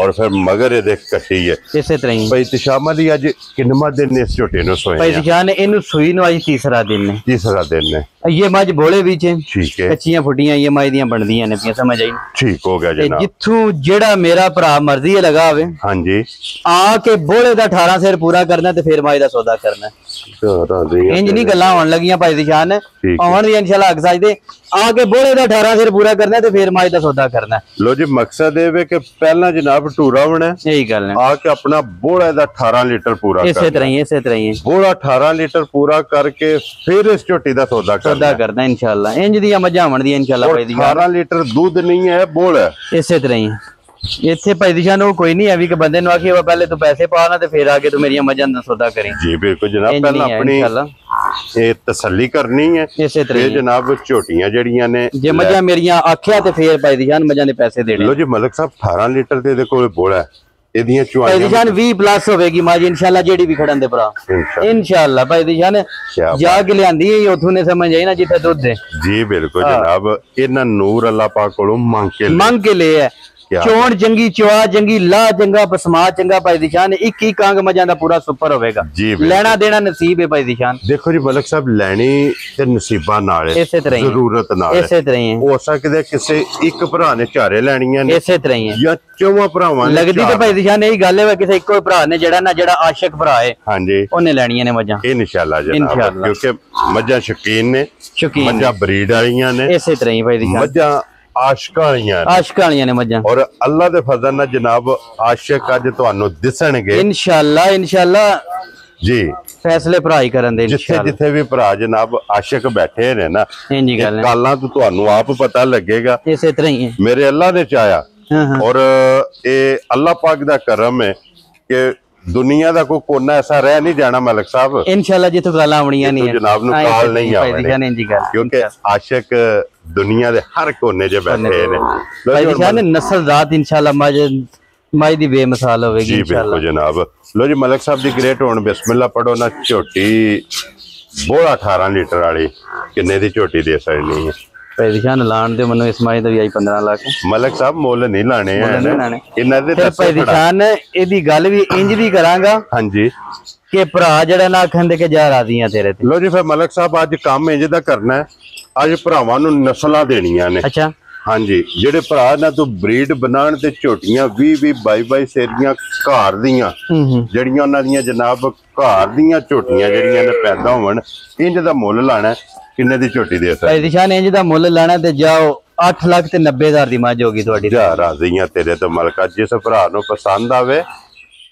और फिर मगर ये देख कटी है इसी तरह ही भाई तिशामा दी आज किन्नमा दिन ने इस झोटी नु सोए भाई जान इनु सुई नु आज तीसरा दिन है तीसरा दिन है ये मझ बोले बीच ठीक है कच्चियां फुटियां ये मझ दियां बनदियां ने पियां समझ आई ठीक हो गया जनाब जिथू जेड़ा मेरा भरा मर्जी है लगा आवे हां जी आके बोले दा 18 सिर पूरा करना ते फिर मझ दा सौदा करना इंज नहीं गल्लां होन लगियां भाई दी जान आवन दी इंशाल्लाह अग सजदे आके बोले दा 18 सिर पूरा करना ते फिर मझ दा सौदा करना लो जी मकसद ये वे कि पहला जनाब टूरा होना यही गल है आके अपना बोड़ा दा 18 लीटर पूरा इसी तरह ही इसी तरह ही बोड़ा 18 लीटर पूरा करके फिर इस झोटी दा सौदा करना इंशाल्लाह इंज दियां मझां होण दी इंशाल्लाह भाई दी 18 लीटर दूध नहीं है बोल है इसी तरह ही इत्थे भाई दी जान कोई नहीं है भी कि बंदे नु आखी पहले तू पैसे पा ना ते फिर आके तू मेरियां मझां दा सौदा करें जी बिल्कुल जनाब पहला अपनी ये तसल्ली करनी है इसी तरह ये जनाब झोटियां जड़ियां ने जे मझां मेरियां आखिया ते फिर भाई दी जान मझां दे पैसे देने लो जी मलिक साहब 18 लीटर दे कोल बोला है ਇਹਦੀਆਂ ਭਾਈ ਦੀ ਜਾਨ 20 ਪਲੱਸ ਹੋਵੇਗੀ ਮਾਜੀ ਇਨਸ਼ਾਅੱਲਾ ਜਿਹੜੀ ਵੀ ਖੜਨ ਦੇ ਭਰਾ ਇਨਸ਼ਾਅੱਲਾ ਭਾਈ ਦੀ ਜਾਨ ਜਾ ਕੇ ਲਿਆਂਦੀ ਹੈ ਉਥੋਂ ਨੇ ਸਮਝ ਆਈ ਨਾ ਜਿੱਥੇ ਦੁੱਧ ਹੈ ਜੀ ਬਿਲਕੁਲ ਜਨਾਬ ਇਹਨਾਂ ਨੂਰ ਅੱਲਾਹ ਪਾਕ ਕੋਲੋਂ ਮੰਗ ਕੇ ਲੈ ਹੈ ਚੋਣ ਚੰਗੀ ਚਵਾ ਚੰਗੀ ਲਾ ਚੰਗਾ ਪਸਮਾ ਚੰਗਾ ਭਾਈ ਦੀ ਜਾਨ ਇੱਕ ਇੱਕ ਅੰਗ ਮਜਾਂ ਦਾ ਪੂਰਾ ਸੁਪਰ ਹੋਵੇਗਾ ਲੈਣਾ ਦੇਣਾ ਨਸੀਬ ਹੈ ਭਾਈ ਦੀ ਜਾਨ ਦੇਖੋ ਜੀ ਮਲਕ ਸਾਹਿਬ ਲੈਣੀ ਤੇ ਨਸੀਬਾਂ ਨਾਲ ਹੈ ਇਸੇ ਤਰ੍ਹਾਂ ਹੀ ਜ਼ਰੂਰਤ ਨਾਲ ਹੈ ਇਸੇ ਤਰ੍ਹਾਂ ਹੀ ਹੋ ਸਕਦਾ ਕਿਸੇ ਇੱਕ ਭਰਾ ਨੇ ਚਾਰੇ ਲੈਣੀਆਂ ਨੇ ਇਸੇ ਤਰ੍ਹਾਂ ਹੀ ਜਾਂ ਚੌਵਾਂ ਭਰਾਵਾਂ ਨੇ ਲੱਗਦੀ ਤਾਂ ਭਾਈ ਦੀ ਜਾਨ ਇਹੀ ਗੱਲ ਹੈ ਕਿਸੇ ਇੱਕੋ ਭਰਾ ਨੇ ਜਿਹੜਾ ਆਸ਼ਿਕ ਭਰਾ ਹੈ ਹਾਂਜੀ ਉਹਨੇ ਲੈਣੀਆਂ ਨੇ ਮੱਝਾਂ ਇਨਸ਼ਾਅੱਲਾ ਜਨਾਬ ਕਿਉਂਕਿ ਮੱਝਾਂ ਸ਼ੌਕੀਨ ਨੇ ਮੱਝਾਂ ਬਰੀਡ ਵਾਲੀਆਂ ਨੇ ਇਸੇ ਤਰ੍ਹਾਂ ਹੀ ਭਾਈ ਦੀ ਜਾਨ ਮੱਝਾਂ ਆਸ਼ਕਾਂ ਨੇ ਮੱਝਾਂ ਔਰ ਅੱਲਾਹ ਦੇ ਫਜ਼ਲ ਨਾਲ ਜਨਾਬ ਆਸ਼ਿਕ ਅੱਜ ਤੁਹਾਨੂੰ ਦਿਸਣਗੇ ਇਨਸ਼ਾਅੱਲਾ ਜੀ ਫੈਸਲੇ ਭਰਾ ਹੀ ਕਰਨ ਦੇ ਜਿੱਥੇ ਵੀ ਭਰਾ ਜਨਾਬ ਆਸ਼ਿਕ ਬੈਠੇ ਨੇ ਨਾ ਇੰਜੀ ਗੱਲ ਹੈ ਕਾਲਾਂ ਤੋਂ ਤੁਹਾਨੂੰ ਆਪ ਪਤਾ ਲੱਗੇਗਾ ਇਸੇ ਤਰ੍ਹਾਂ ਹੀ ਹੈ ਮੇਰੇ ਅੱਲਾਹ ਨੇ ਚਾਹਿਆ और ये अल्लाह पाक दा करम है कि दुनिया दा कोई कोना ऐसा रह नहीं जाना मलिक साहब इंशाल्लाह जिथों गल्लां आवणियां नहीं जनाब नु काल नहीं आवणे क्योंकि आशिक दुनिया दे हर कोने च बैठे ने भाई जान नस्ल जात इंशाल्लाह माई दी बेमिसाल होवेगी इंशाल्लाह जनाब लो जी मलिक साहब दी ग्रेट होण बिस्मिल्लाह पढ़ो ना झोटी बोला 18 लीटर वाली किन्ने दी झोटी दे सकनी है पैदिशान लाण दे मनु इस माई दा भी आई 15 लाख मलिक साहब मोल नहीं लाने हैं इन्हां दे पैदिशान एदी गल भी इंज भी करांगा हां जी कि भरा जड़ा ना आखन दे के जा राजियां तेरे ते लो जी फिर मलिक साहब आज काम इंज दा करना है आज भरावां नु नस्लां देनियां ने अच्छा हाँ जी जेडे भरा ना तू ब्रीड बनाण ते झोटियां 20 22 सेरियां घर दियां जड़ियां उन्हां दियां जनाब घर दियां झोटियां जड़ियां ने पैदा होवन इंज दा मुੱਲ लाना किन्ने दी झोटी दे सकदा भाई दिशान इंज दा मुੱਲ लाना ते जाओ 8 लाख ते 90,000 दी मੱਝ होगी ਤੁਹਾਡੀ जा राजियां तेरे तो मलका जिस भरा नु पसंद आवे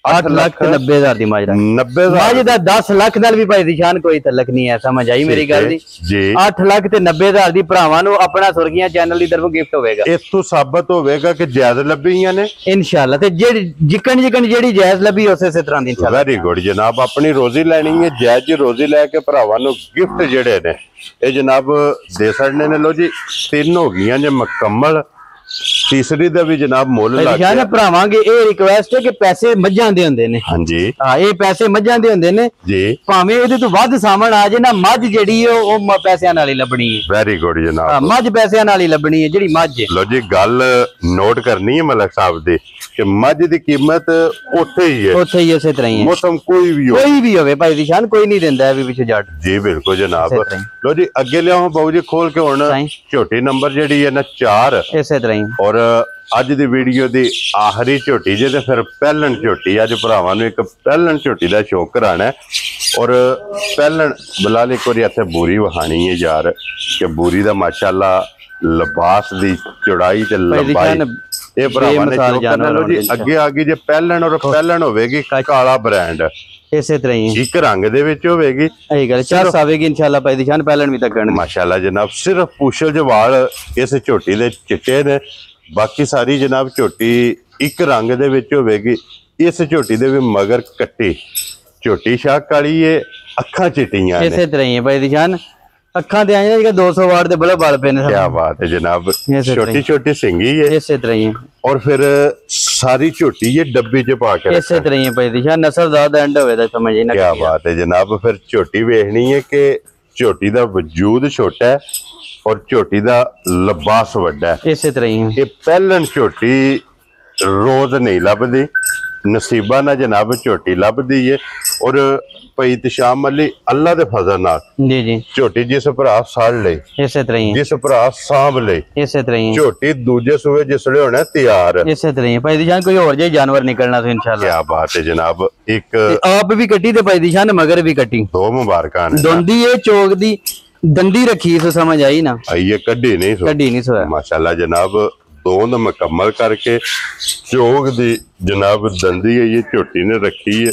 8 लाख ते 90,000 दी मੱਝ 90,000 मੱਝ ਦਾ 10 ਲੱਖ ਨਾਲ ਵੀ ਭਾਈ ਦਿਸ਼ਾਨ ਕੋਈ ਤਲਕ ਨਹੀਂ ਹੈ ਸਮਝ ਆਈ ਮੇਰੀ ਗੱਲ ਦੀ ਜੀ 8 ਲੱਖ ਤੇ 90,000 ਦੀ ਭਰਾਵਾਂ ਨੂੰ ਆਪਣਾ ਸੁਰਗੀਆਂ ਚੈਨਲ ਦੀ ਤਰਫੋਂ ਗਿਫਟ ਹੋਵੇਗਾ ਇਥੋਂ ਸਾਬਤ ਹੋਵੇਗਾ ਕਿ ਜਾਇਜ਼ ਲੱਭੀਆਂ ਨੇ ਇਨਸ਼ਾਅੱਲਾ ਤੇ ਜਿਹੜੀ ਜਿਕਣ ਜਿਹੜੀ ਜਾਇਜ਼ ਲੱਭੀ ਉਸੇ ਤਰ੍ਹਾਂ ਦੀ ਇਨਸ਼ਾਅੱਲਾ ਵੈਰੀ ਗੁੱਡ ਜਨਾਬ ਆਪਣੀ ਰੋਜ਼ੀ ਲੈਣੀ ਹੈ ਜਾਇਜ਼ ਰੋਜ਼ੀ ਲੈ ਕੇ ਭਰਾਵਾਂ ਨੂੰ ਗਿਫਟ ਜਿਹੜੇ ਨੇ ਇਹ ਜਨਾਬ ਦੇ ਸਕਦੇ ਨੇ ਲੋ ਜੀ 3 ਹੋ ਗਈਆਂ ਜੇ ਮੁਕੰਮਲ तीसरी दा भी जनाब मोल लग गया भरावांगे ये रिक्वेस्ट है कि पैसे मझां दे हुंदे ने हां जी हां ये पैसे मझां दे हुंदे ने जी भावें इहदे तो वध सामण आ जे ना मझ जेड़ी है ओ पैसियां नाल ही लभणी है वेरी गुड जनाब हां मझ पैसियां नाल ही लभणी है जेड़ी मझ लो जी गल नोट करनी है मलिक साहब दी कि मझ दी कीमत ओथे ही है इसे तरह ही है मौसम कोई भी होवे भाई दिशान कोई नहीं देंदा है पिछे जट जी बिल्कुल जनाब लो जी अगे लियाओ बाबू जी खोल के हुण झोटी नंबर जेड़ी है ना 4 इसे तरह ही और ਅੱਜ ਦੀ ਵੀਡੀਓ ਦੀ ਆਖਰੀ ਝੋਟੀ ਜੇ ਤੇ ਫਿਰ ਪਹਿਲਣ ਝੋਟੀ ਅੱਜ ਭਰਾਵਾਂ ਨੂੰ ਇੱਕ ਪਹਿਲਣ ਝੋਟੀ ਦਾ ਸ਼ੌਕ ਕਰਾਣਾ ਔਰ ਪਹਿਲਣ ਬਲਾਲ ਇੱਕ ਵਾਰੀ ਇੱਥੇ ਬੂਰੀ ਵਹਾਣੀ ਹੈ ਯਾਰ ਕਿ ਬੂਰੀ ਦਾ ਮਾਸ਼ਾਅੱਲਾ ਲਿਬਾਸ ਦੀ ਚੌੜਾਈ ਤੇ ਲੰਬਾਈ ਇਹ ਭਰਾਵਾਂ ਨੇ ਚੋਕ ਕਰਨਾ ਲੋ ਜੀ। ਅੱਗੇ ਆ ਗਈ ਜੇ ਪਹਿਲਣ, ਔਰ ਪਹਿਲਣ ਹੋਵੇਗੀ ਕਾਲਾ ਬ੍ਰਾਂਡ, ਇਸੇ ਤਰ੍ਹਾਂ ਹੀ ਇੱਕ ਰੰਗ ਦੇ ਵਿੱਚ ਹੋਵੇਗੀ। ਇਹੀ ਗੱਲ ਚੱਸ ਆਵੇਗੀ ਇਨਸ਼ਾਅੱਲਾ ਭਾਈ ਦੀ ਸ਼ਾਨ, ਪਹਿਲਣ ਵੀ ਤੱਕਣ ਮਾਸ਼ਾਅੱਲਾ ਜਨਾਬ। ਸਿਰਫ ਪੁੱਛਲ ਦੇ ਵਾਲ ਇਸ ਝੋਟੀ ਦੇ ਚਿੱਟੇ ਨੇ, ਬਾਕੀ ਸਾਰੀ ਜਨਾਬ ਝੋਟੀ ਇੱਕ ਰੰਗ ਦੇ ਵਿੱਚ ਹੋਵੇਗੀ। ਇਸ ਝੋਟੀ ਦੇ ਵੀ ਮਗਰ ਕੱਟੀ ਝੋਟੀ ਸ਼ਾਹ ਕਾਲੀ ਏ, ਅੱਖਾਂ ਚਿੱਟੀਆਂ ਨੇ। ਇਸੇ ਤਰ੍ਹਾਂ ਹੀ ਭਾਈ ਦੀ ਸ਼ਾਨ, ਅੱਖਾਂ ਤੇ ਆਈਆਂ ਜਿਹੜਾ 200 ਵਾਟ ਦੇ ਬੜੇ ਬਲ ਪਏ ਨੇ। ਕੀ ਬਾਤ ਹੈ ਜਨਾਬ। ਛੋਟੀ ਛੋਟੀ ਸਿੰਗੀ ਹੈ ਇਸੇ ਤਰ੍ਹਾਂ ਹੀ, ਔਰ ਫਿਰ ਸਾਰੀ ਝੋਟੀ ਇਹ ਡੱਬੇ 'ਚ ਪਾ ਕੇ ਇਸੇ ਤਰ੍ਹਾਂ ਹੀ ਭਾਈ ਦੀ ਸ਼ਾਨ, ਨਸਲ ਜ਼ਿਆਦਾ ਐਂਡ ਹੋਵੇ ਤਾਂ ਸਮਝ ਨਾ। ਕੀ ਬਾਤ ਹੈ ਜਨਾਬ। ਫਿਰ ਝੋਟੀ ਵੇਖਣੀ ਹੈ ਕਿ ਝੋਟੀ ਦਾ ਵਜੂਦ ਛੋਟਾ ਹੈ ਔਰ ਝੋਟੀ ਦਾ ਲਿਬਾਸ ਵੱਡਾ ਹੈ। ਇਸੇ ਤਰ੍ਹਾਂ ਹੀ ਇਹ ਪਹਿਲਣ ਝੋਟੀ ਰੋਜ਼ ਨਹੀਂ ਲੱਭਦੀ, ਨਸੀਬਾਂ ਨਾਲ ਜਨਾਬ ਝੋਟੀ ਲੱਭਦੀ ਏ। ਔਰ ਭਾਈ ਇਤਸ਼ਾਮ ਅਲੀ ਅੱਲਾ ਦੇ ਫਜ਼ਲ ਨਾਲ ਜੀ ਜੀ ਝੋਟੀ ਜਿਸ ਭਰਾ ਸਾੜ ਲਈ, ਇਸੇ ਤਰ੍ਹਾਂ ਹੀ, ਜਿਸ ਭਰਾ ਸਾਂਭ ਲਈ, ਇਸੇ ਤਰ੍ਹਾਂ ਹੀ ਝੋਟੀ ਦੂਜੇ ਸੂਏ ਜਿਸਲੇ ਹੋਣਾ ਤਿਆਰ। ਇਸੇ ਤਰ੍ਹਾਂ ਹੀ ਭਾਈ ਦੀ ਸ਼ਾਨ, ਕੋਈ ਹੋਰ ਜੇ ਜਾਨਵਰ ਨਿਕਲਣਾ ਸੀ ਇਨਸ਼ਾਅੱਲਾ। ਕੀ ਬਾਤ ਹੈ ਜਨਾਬ। ਇੱਕ ਆਪ ਵੀ ਕੱਟੀ ਤੇ ਭਾਈ ਦੀ ਸ਼ਾਨ ਮਗਰ ਵੀ ਕੱਟੀ, ਦੋ ਮੁਬਾਰਕਾਂ ਨੇ। ਦੋਂਦੀ ਇਹ ਚੋਕ ਦੀ ਦੰਦੀ ਰੱਖੀ ਸੋ ਸਮਝ ਆਈ ਨਾ, ਆਈਏ ਕੱਢੀ ਨਹੀਂ ਸੋ ਕੱਢੀ ਨਹੀਂ ਸੋਇਆ। ਮਾਸ਼ਾਅੱਲਾ ਜਨਾਬ। ਦੋਂਦ ਮੁਕੰਮਲ ਕਰਕੇ ਚੋਗ ਦੀ ਜਨਾਬ ਦੰਦੀ ਹੈ ਇਹ ਝੋਟੀ ਨੇ ਰੱਖੀ ਹੈ,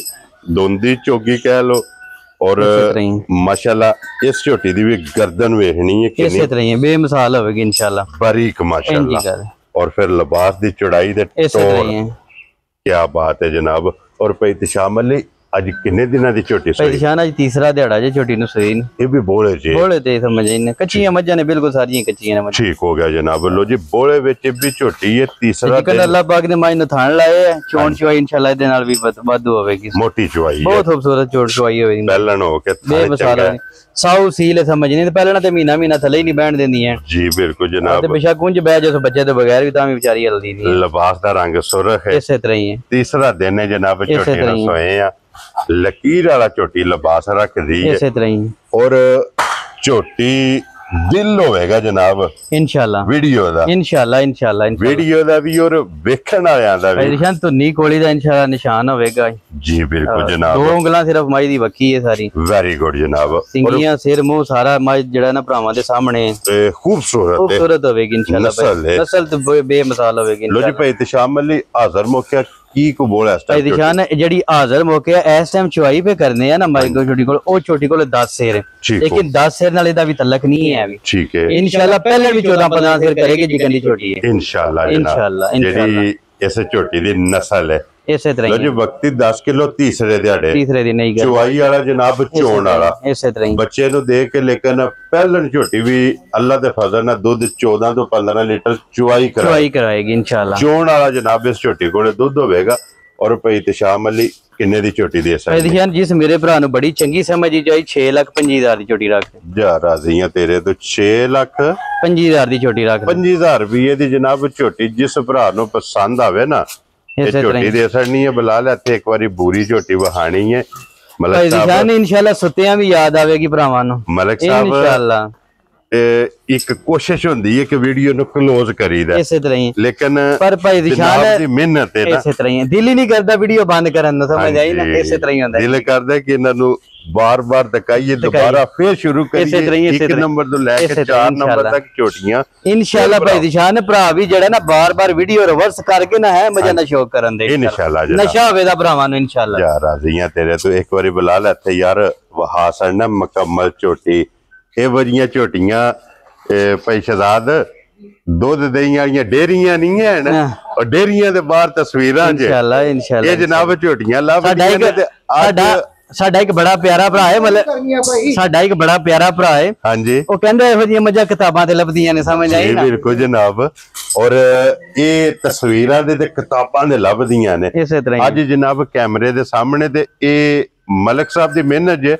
ਦੋਂਦੀ ਚੋਗੀ ਕਹਿ ਲੋ। ਔਰ ਮਾਸ਼ਾਅੱਲਾ ਇਸ ਝੋਟੀ ਦੀ ਵੀ ਗਰਦਨ ਵੇਖਣੀ ਹੈ ਕਿੰਨੀ ਇਸੇ ਤਰ੍ਹਾਂ ਹੀ ਬੇਮਿਸਾਲ ਹੋਵੇਗੀ ਇਨਸ਼ਾਅੱਲਾ, ਬਾਰੀਕ ਮਾਸ਼ਾਅੱਲਾ। ਔਰ ਫਿਰ ਲਿਬਾਸ ਦੀ ਚੌੜਾਈ ਦੇ ਇਸੇ ਤਰ੍ਹਾਂ ਹੀ। ਕੀ ਬਾਤ ਹੈ ਜਨਾਬ। ਔਰ ਭਾਈ ਇਤਸ਼ਾਮ ਅਲੀ ਅੱਜ ਕਿੰਨੇ ਦਿਨਾਂ ਦੀ ਝੋਟੀ ਭਾਈ ਦੀ ਸ਼ਾਨ ਅੱਜ ਤੀਸਰਾ ਦਿਹਾੜਾ ਜੇ ਛੋਟੀ ਨੂੰ ਸੂਈ ਨੂੰ। ਇਹ ਵੀ ਬੋਲੇ ਜੀ, ਬੋਲੇ ਤੇ ਸਮਝ ਆਈ ਨਾ, ਕੱਚੀਆਂ ਮੱਝਾਂ ਨੇ ਬਿਲਕੁਲ ਸਾਰੀਆਂ ਕੱਚੀਆਂ ਨੇ। ਠੀਕ ਹੋ ਗਿਆ ਜਨਾਬ। ਲੋ ਜੀ ਬੋਲੇ ਵਿੱਚ ਵੀ ਝੋਟੀ ਹੈ, ਤੀਸਰਾ ਦਿਨ ਅੱਲਾਹ ਪਾਕ ਨੇ ਮਾਈ ਨੂੰ ਥਾਣ ਲਾਏ, ਚੋਣ ਚਵਾਈ ਇਨਸ਼ਾਅੱਲਾ ਇਹਦੇ ਨਾਲ ਵੀ ਵਾਧੂ ਹੋਵੇਗੀ। ਮੋਟੀ ਚਵਾਈ ਬਹੁਤ ਖੂਬਸੂਰਤ ਚੋਣ ਚਵਾਈ ਹੋਵੇਗੀ, ਪਹਿਲਣ ਹੋ ਕੇ ਬੇਮਿਸਾਲ ਸਾਊ ਸੀਲ ਸਮਝਣੀ ਤੇ ਪਹਿਲਾਂ ਤੇ ਮਹੀਨਾ ਮਹੀਨਾ ਥੱਲੇ ਹੀ ਨਹੀਂ ਬਹਿਣ ਦਿੰਦੀਆਂ ਜੀ। ਬਿਲਕੁਲ ਜਨਾਬ। ਤੇ ਬੇਸ਼ੱਕ ਕੁੰਜ ਬਹਿ ਜਾਓ ਬੱਚੇ ਤੋਂ ਬਗੈਰ ਵੀ ਤਾਂ ਵੀ ਵਿਚਾਰੀ ਹਲਦੀ ਨਹੀਂ। ਲਿਬਾਸ ਦਾ ਰੰਗ ਸੁਰਖ ਹੈ। ਇਸੇ ਤਰ੍ਹਾਂ ਹੀ ਹੈ, ਤੀਸਰਾ ਦਿਨ ਹੈ ਜਨਾਬ ਝੋਟੀ ਨੂੰ ਸੋਏ ਆ। ਲਕੀਰ ਵਾਲਾ ਝੋਟੀ ਲਿਬਾਸ ਰੱਖਦੀ ਹੈ ਇਸੇ ਤਰ੍ਹਾਂ ਹੀ। ਔਰ ਝੋਟੀ ਦਿਲ ਹੋਵੇਗਾ ਜਨਾਬ ਇਨਸ਼ਾਅੱਲਾ ਵੀਡੀਓ ਦਾ, ਇਨਸ਼ਾਅੱਲਾ ਇਨਸ਼ਾਅੱਲਾ ਵੀਡੀਓ ਦਾ ਵੀ ਔਰ ਵੇਖਣ ਵਾਲਿਆਂ ਦਾ ਵੀ। ਨਿਸ਼ਾਨ ਧੁੰਨੀ ਕੋਲੀ ਦਾ ਇਨਸ਼ਾਅੱਲਾ ਨਿਸ਼ਾਨ ਹੋਵੇਗਾ ਜੀ। ਬਿਲਕੁਲ ਜਨਾਬ। ਦੋ ਉਂਗਲਾਂ ਸਿਰਫ ਮਾਈ ਦੀ ਵੱਖੀ ਹੈ ਸਾਰੀ। ਵੈਰੀ ਗੁੱਡ ਜਨਾਬ। ਸਿੰਗੀਆਂ ਸਿਰ ਮੂੰਹ ਸਾਰਾ ਮਾਈ ਜਿਹੜਾ ਨਾ ਭਰਾਵਾਂ ਦੇ ਸਾਹਮਣੇ ਖੂਬਸੂਰਤ ਹੋਵੇਗੀ ਇਨਸ਼ਾਅੱਲਾ। ਨਸਲ ਤੇ ਬੇਮਿਸਾਲ ਹੋਵੇਗੀ। ਲੋ ਜੀ ਭਾਈ ਇਤਸ਼ਾਮ ਅਲੀ ਹਾਜ਼ਰ ਮੌਕੇ ਕੀ ਕੋ ਬੋਲ ਹੈ ਭਾਈ ਦਿਸ਼ਾਨ ਜਿਹੜੀ ਹਾਜ਼ਰ ਮੌਕੇ ਇਸ ਟਾਈਮ ਚੁਆਈ ਪੇ ਕਰਨੇ ਆ ਨਾ ਮਾਈ ਕੋ ਛੋਟੀ ਕੋਲ, ਉਹ ਛੋਟੀ ਕੋਲ 10 ਸਿਰ, ਲੇਕਿਨ 10 ਸਿਰ ਨਾਲ ਇਹਦਾ ਵੀ ਤਲਕ ਨਹੀਂ ਹੈ ਵੀ। ਠੀਕ ਹੈ ਇਨਸ਼ਾਅੱਲਾ ਪਹਿਲੇ ਵੀ 14-15 ਸਿਰ ਕਰੇਗੀ ਜਿਕਨ ਦੀ ਛੋਟੀ ਹੈ ਇਨਸ਼ਾਅੱਲਾ। ਇਨਸ਼ਾਅੱਲਾ ਜਿਹੜੀ ਇਸ ਝੋਟੀ ਦੀ ਨਸਲ ਹੈ ਇਸੇ ਤਰ੍ਹਾਂ ਲੋ ਜੀ। ਵਕਤੀ 10 ਕਿਲੋ ਤੀਸਰੇ ਦਿਹਾੜੇ, ਤੀਸਰੇ ਦਿਨ ਨਹੀਂ ਚੁਆਈ ਵਾਲਾ ਜਨਾਬ, ਚੋਣ ਵਾਲਾ ਇਸੇ ਤਰ੍ਹਾਂ ਹੀ ਬੱਚੇ ਨੂੰ ਦੇਖ ਕੇ। ਲੇਕਿਨ ਪਹਿਲਣ ਝੋਟੀ ਵੀ ਅੱਲਾ ਦੇ ਫਜ਼ਲ ਨਾਲ ਦੁੱਧ 14 ਤੋਂ 15 ਲੀਟਰ ਚੁਆਈ ਕਰਾਏਗੀ ਇਨਸ਼ਾਅੱਲਾ। ਚੋਣ ਵਾਲਾ ਜਨਾਬ ਇਸ ਝੋਟੀ ਕੋਲੇ ਦੁੱਧ ਹੋਵੇਗਾ। ਔਰ ਭਾਈ ਇਤਸ਼ਾਮ ਅਲੀ ਕਿੰਨੇ ਦੀ ਝੋਟੀ ਦੇ ਸਕਦੇ? ਭਾਈ ਜਿਸ ਮੇਰੇ ਭਰਾ ਨੂੰ ਬੜੀ ਚੰਗੀ ਸਮਝੀ ਜਾਈ 6,25,000 ਦੀ ਝੋਟੀ ਰੱਖ ਜਾ ਰਾਜ਼ੀਆਂ ਤੇਰੇ ਤੋਂ 6,25,000 ਦੀ ਝੋਟੀ ਰੱਖ 25,000 ਰੁਪਏ ਦੀ ਜਨਾਬ ਝੋਟੀ। ਜਿਸ ਭਰਾ ਨੂੰ ਪਸੰਦ ਆਵੇ ਨਾ ਇਹ ਝੋਟੀ ਦੇ ਅਸਰ ਨਹੀਂ ਹੈ। ਬੁਲਾ ਲੈ ਇੱਥੇ ਇੱਕ ਵਾਰੀ ਬੂਰੀ ਝੋਟੀ ਵਹਾਣੀ ਹੈ। ਮਲਕ ਸਾਹਿਬ ਇਨਸ਼ਾਅੱਲਾ ਸੁੱਤਿਆਂ ਵੀ ਯਾਦ ਆਵੇਗੀ ਭਰਾਵਾਂ ਨੂੰ। ਮਲਕ ਸਾਹਿਬ ਇਨਸ਼ਾਅੱਲਾ ਇੱਕ ਕੋਸ਼ਿਸ਼ ਹੁੰਦੀ ਹੈ ਕਿ ਵੀਡੀਓ ਨੂੰ ਕਲੋਜ਼ ਕਰੀਦਾ, ਇਸੇ ਤਰ੍ਹਾਂ ਹੀ। ਲੇਕਿਨ ਪਰ ਭਾਈ ਦਿਸ਼ਾਨ ਦੀ ਮਿਹਨਤ ਹੈ ਨਾ, ਇਸੇ ਤਰ੍ਹਾਂ ਹੀ। ਦਿਲ ਹੀ ਨਹੀਂ ਕਰਦਾ ਵੀਡੀਓ ਬੰਦ ਕਰਨ ਨੂੰ, ਸਮਝ ਆਈ ਨਾ। ਇਸੇ ਤਰ੍ਹਾਂ ਹੀ ਹੁੰਦਾ, ਦਿਲ ਕਰਦਾ ਕਿ ਇਹਨਾਂ ਨੂੰ ਬਾਰ-ਬਾਰ ਦਿਖਾਈਏ, ਦੁਬਾਰਾ ਫੇਰ ਸ਼ੁਰੂ ਕਰੀਏ। ਇੱਕ ਨੰਬਰ ਤੋਂ ਲੈ ਕੇ 4 ਨੰਬਰ ਤੱਕ ਝੋਟੀਆਂ ਇਨਸ਼ਾਅੱਲਾ। ਭਾਈ ਦਿਸ਼ਾਨ ਭਰਾ ਵੀ ਜਿਹੜਾ ਨਾ ਬਾਰ-ਬਾਰ ਵੀਡੀਓ ਰਿਵਰਸ ਕਰਕੇ ਨਾ ਹੈ ਮਜ਼ਾ ਨਾ ਸ਼ੌਕ ਕਰਨ ਦੇ ਇਨਸ਼ਾਅੱਲਾ। ਨਸ਼ਾ ਹੋਵੇ ਦਾ ਭਰਾਵਾਂ ਨੂੰ ਇਨਸ਼ਾਅੱਲਾ। ਯਾਰ ਰਾਜ਼ੀਆਂ ਤੇਰੇ ਤੋਂ ਇੱਕ ਵਾਰੀ ਬੁਲਾ ਲੈ ਇੱਥੇ ਯਾਰ। ਵਹਾ ਸੜਨਾ ਮੁਕੰਮਲ ਝੋਟੀ। ਇਹ ਵਜੀਆਂ ਝੋਟੀਆਂ ਭਾਈ ਸ਼ਹਜ਼ਾਦ ਦੁੱਧ ਦਹੀਂ ਵਾਲੀਆਂ ਡੇਰੀਆਂ ਨਹੀਂ ਹਨ, ਔਰ ਡੇਰੀਆਂ ਦੇ ਬਾਹਰ ਤਸਵੀਰਾਂ ਇਨਸ਼ਾਅੱਲਾ ਇਨਸ਼ਾਅੱਲਾ। ਇਹ ਜਨਾਬ ਝੋਟੀਆਂ ਲੱਭਦੀਆਂ ਨੇ। ਤੇ ਸਾਡਾ ਇੱਕ ਬੜਾ ਪਿਆਰਾ ਭਰਾ ਹੈ, ਮਤਲਬ ਸਾਡਾ ਇੱਕ ਬੜਾ ਪਿਆਰਾ ਭਰਾ ਹੈ। ਹਾਂਜੀ। ਉਹ ਕਹਿੰਦਾ ਇਹੋ ਜਿਹੀਆਂ ਮੱਝਾਂ ਕਿਤਾਬਾਂ ਤੇ ਲੱਭਦੀਆਂ ਨੇ, ਸਮਝ ਆਈ ਨਾ। ਬਿਲਕੁਲ ਜਨਾਬ। ਔਰ ਇਹ ਤਸਵੀਰਾਂ ਦੇ ਤੇ ਕਿਤਾਬਾਂ ਦੇ ਲੱਭਦੀਆਂ ਨੇ ਇਸੇ ਤਰ੍ਹਾਂ। ਅੱਜ ਜਨਾਬ ਕੈਮਰੇ ਦੇ ਸਾਹਮਣੇ ਤੇ ਇਹ ਮਲਕ ਸਾਹਿਬ ਦੀ ਮਿਹਨਤ ਜੇ।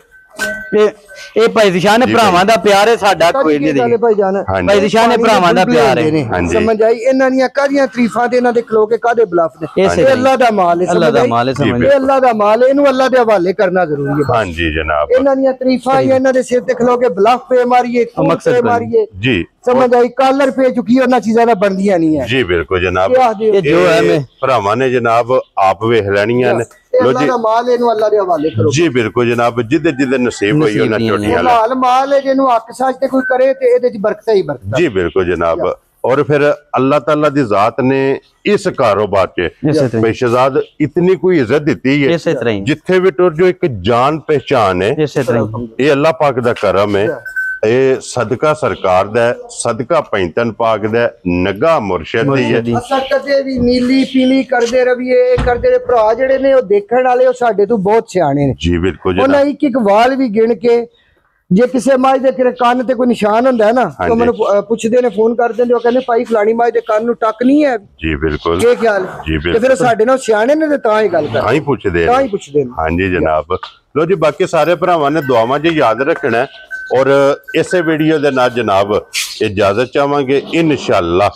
ਇਹ ਭਾਈ ਦਿਸ਼ਾਨ ਨੇ ਭਰਾਵਾਂ ਦਾ ਪਿਆਰ ਹੈ, ਸਾਡਾ ਕੋਈ ਨਹੀਂ। ਭਾਈ ਦਿਸ਼ਾਨ ਨੇ ਭਰਾਵਾਂ ਦਾ ਪਿਆਰ ਹੈ, ਸਮਝ ਆਈ। ਇਹਨਾਂ ਦੀਆਂ ਕਾਹਦੀਆਂ ਤਾਰੀਫਾਂ ਤੇ ਇਹਨਾਂ ਦੇ ਖਲੋ ਕੇ ਕਾਹਦੇ ਬਲਫ ਨੇ। ਇਹ ਅੱਲਾ ਦਾ ਮਾਲ ਹੈ, ਅੱਲਾ ਦਾ ਮਾਲ ਹੈ, ਸਮਝ। ਇਹ ਅੱਲਾ ਦਾ ਮਾਲ ਹੈ, ਇਹਨੂੰ ਅੱਲਾ ਦੇ ਹਵਾਲੇ ਕਰਨਾ ਜ਼ਰੂਰੀ ਹੈ। ਹਾਂਜੀ ਜਨਾਬ। ਇਹਨਾਂ ਦੀਆਂ ਤਾਰੀਫਾਂ ਜਾਂ ਇਹਨਾਂ ਦੇ ਸਿਰ ਤੇ ਖਲੋ ਕੇ ਬਲਫ ਪੇ ਮਾਰੀਏ, ਮਕਸਦ ਮਾਰੀਏ ਜੀ, ਸਮਝ ਆਈ। ਕਾਲਰ ਪੇ ਚੁੱਕੀ ਉਹਨਾਂ ਚੀਜ਼ਾਂ ਦਾ ਬਣਦੀਆਂ ਨਹੀਂ ਹੈ ਜੀ। ਬਿਲਕੁਲ ਜਨਾਬ। ਇਹ ਜੋ ਹੈ ਮੈਂ ਭਰਾਵਾਂ ਨੇ ਜਨਾਬ ਆਪ ਵੇਖ ਲੈਣੀਆਂ ਨੇ। ਲੋ ਜੀ, ਮਾਲ ਇਹਨੂੰ ਅੱਲਾ ਦੇ ਹਵਾਲੇ ਕਰੋ ਜੀ। ਬਿਲਕੁਲ ਜਨਾਬ। ਜਿੱਦੇ ਜਿੱਦੇ ਨਸੀਬ ਹੋਈ ਉਹਨਾਂ ਝੋਟੀਆਂ ਮਾਲ ਹੈ, ਜਿਹਨੂੰ ਹੱਕ ਸਾਜ ਤੇ ਕੋਈ ਕਰੇ ਤੇ ਇਹਦੇ ਚ ਬਰਕਤਾਂ ਹੀ ਬਰਕਤਾਂ। ਜੀ ਬਿਲਕੁਲ ਜਨਾਬ। और फिर अल्लाह ताला दी जात ने इस कारोबार च पेशेजाद इतनी कोई इज्जत दी है जिथे भी टुर जो एक जान पहचान है ये अल्लाह पाक दा करम है ਇਹ ਸਦਕਾ ਸਰਕਾਰ ਦਾ ਸਦਕਾ ਪੈਂਤਨ ਪਾਕ ਦਾ ਨਗਾ ਮੁਰਸ਼ਿਦ ਦੀ ਹੈ ਅਸਾਂ ਕਦੇ ਵੀ ਨੀਲੀ ਪੀਲੀ ਕਰਦੇ ਰਵੀਏ ਕਰਦੇ ਨੇ ਭਰਾ ਜਿਹੜੇ ਨੇ ਉਹ ਦੇਖਣ ਵਾਲੇ ਉਹ ਸਾਡੇ ਤੋਂ ਬਹੁਤ ਸਿਆਣੇ ਨੇ ਜੀ ਬਿਲਕੁਲ ਉਹਨਾਂ ਇੱਕ ਵਾਲ ਵੀ ਗਿਣ ਕੇ ਜੇ ਕਿਸੇ ਮਾਝ ਦੇ ਤੇਰੇ ਕੰਨ ਤੇ ਕੋਈ ਨਿਸ਼ਾਨ ਹੁੰਦਾ ਹੈ ਨਾ ਤਾਂ ਮੈਨੂੰ ਪੁੱਛਦੇ ਨੇ ਫੋਨ ਕਰ ਦਿੰਦੇ ਉਹ ਕਹਿੰਦੇ ਭਾਈ ਫਲਾਣੀ ਮਾਝ ਦੇ ਕੰਨ ਨੂੰ ਟੱਕ ਨਹੀਂ ਹੈ ਜੀ ਬਿਲਕੁਲ ਕੀ ਖਿਆਲ ਤੇ ਫਿਰ ਸਾਡੇ ਨਾਲ ਸਿਆਣੇ ਨੇ ਤੇ ਤਾਂ ਹੀ ਗੱਲ ਕਰਦੇ ਤਾਂ ਹੀ ਪੁੱਛਦੇ ਨੇ ਹਾਂਜੀ ਜਨਾਬ ਲੋ ਜੀ ਬਾਕੀ ਸਾਰੇ ਭਰਾਵਾਂ ਨੇ ਦੁਆਵਾਂ 'ਚ ਯਾਦ ਰੱਖਣਾ और इसे वीडियो दे नाल जनाब इजाजत चाहांगे इंशाअल्लाह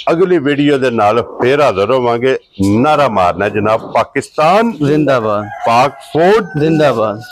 अगली वीडियो दे नाल फिर हाजिर होवांगे नारा मारना जनाब पाकिस्तान जिंदाबाद पाक फौज जिंदाबाद।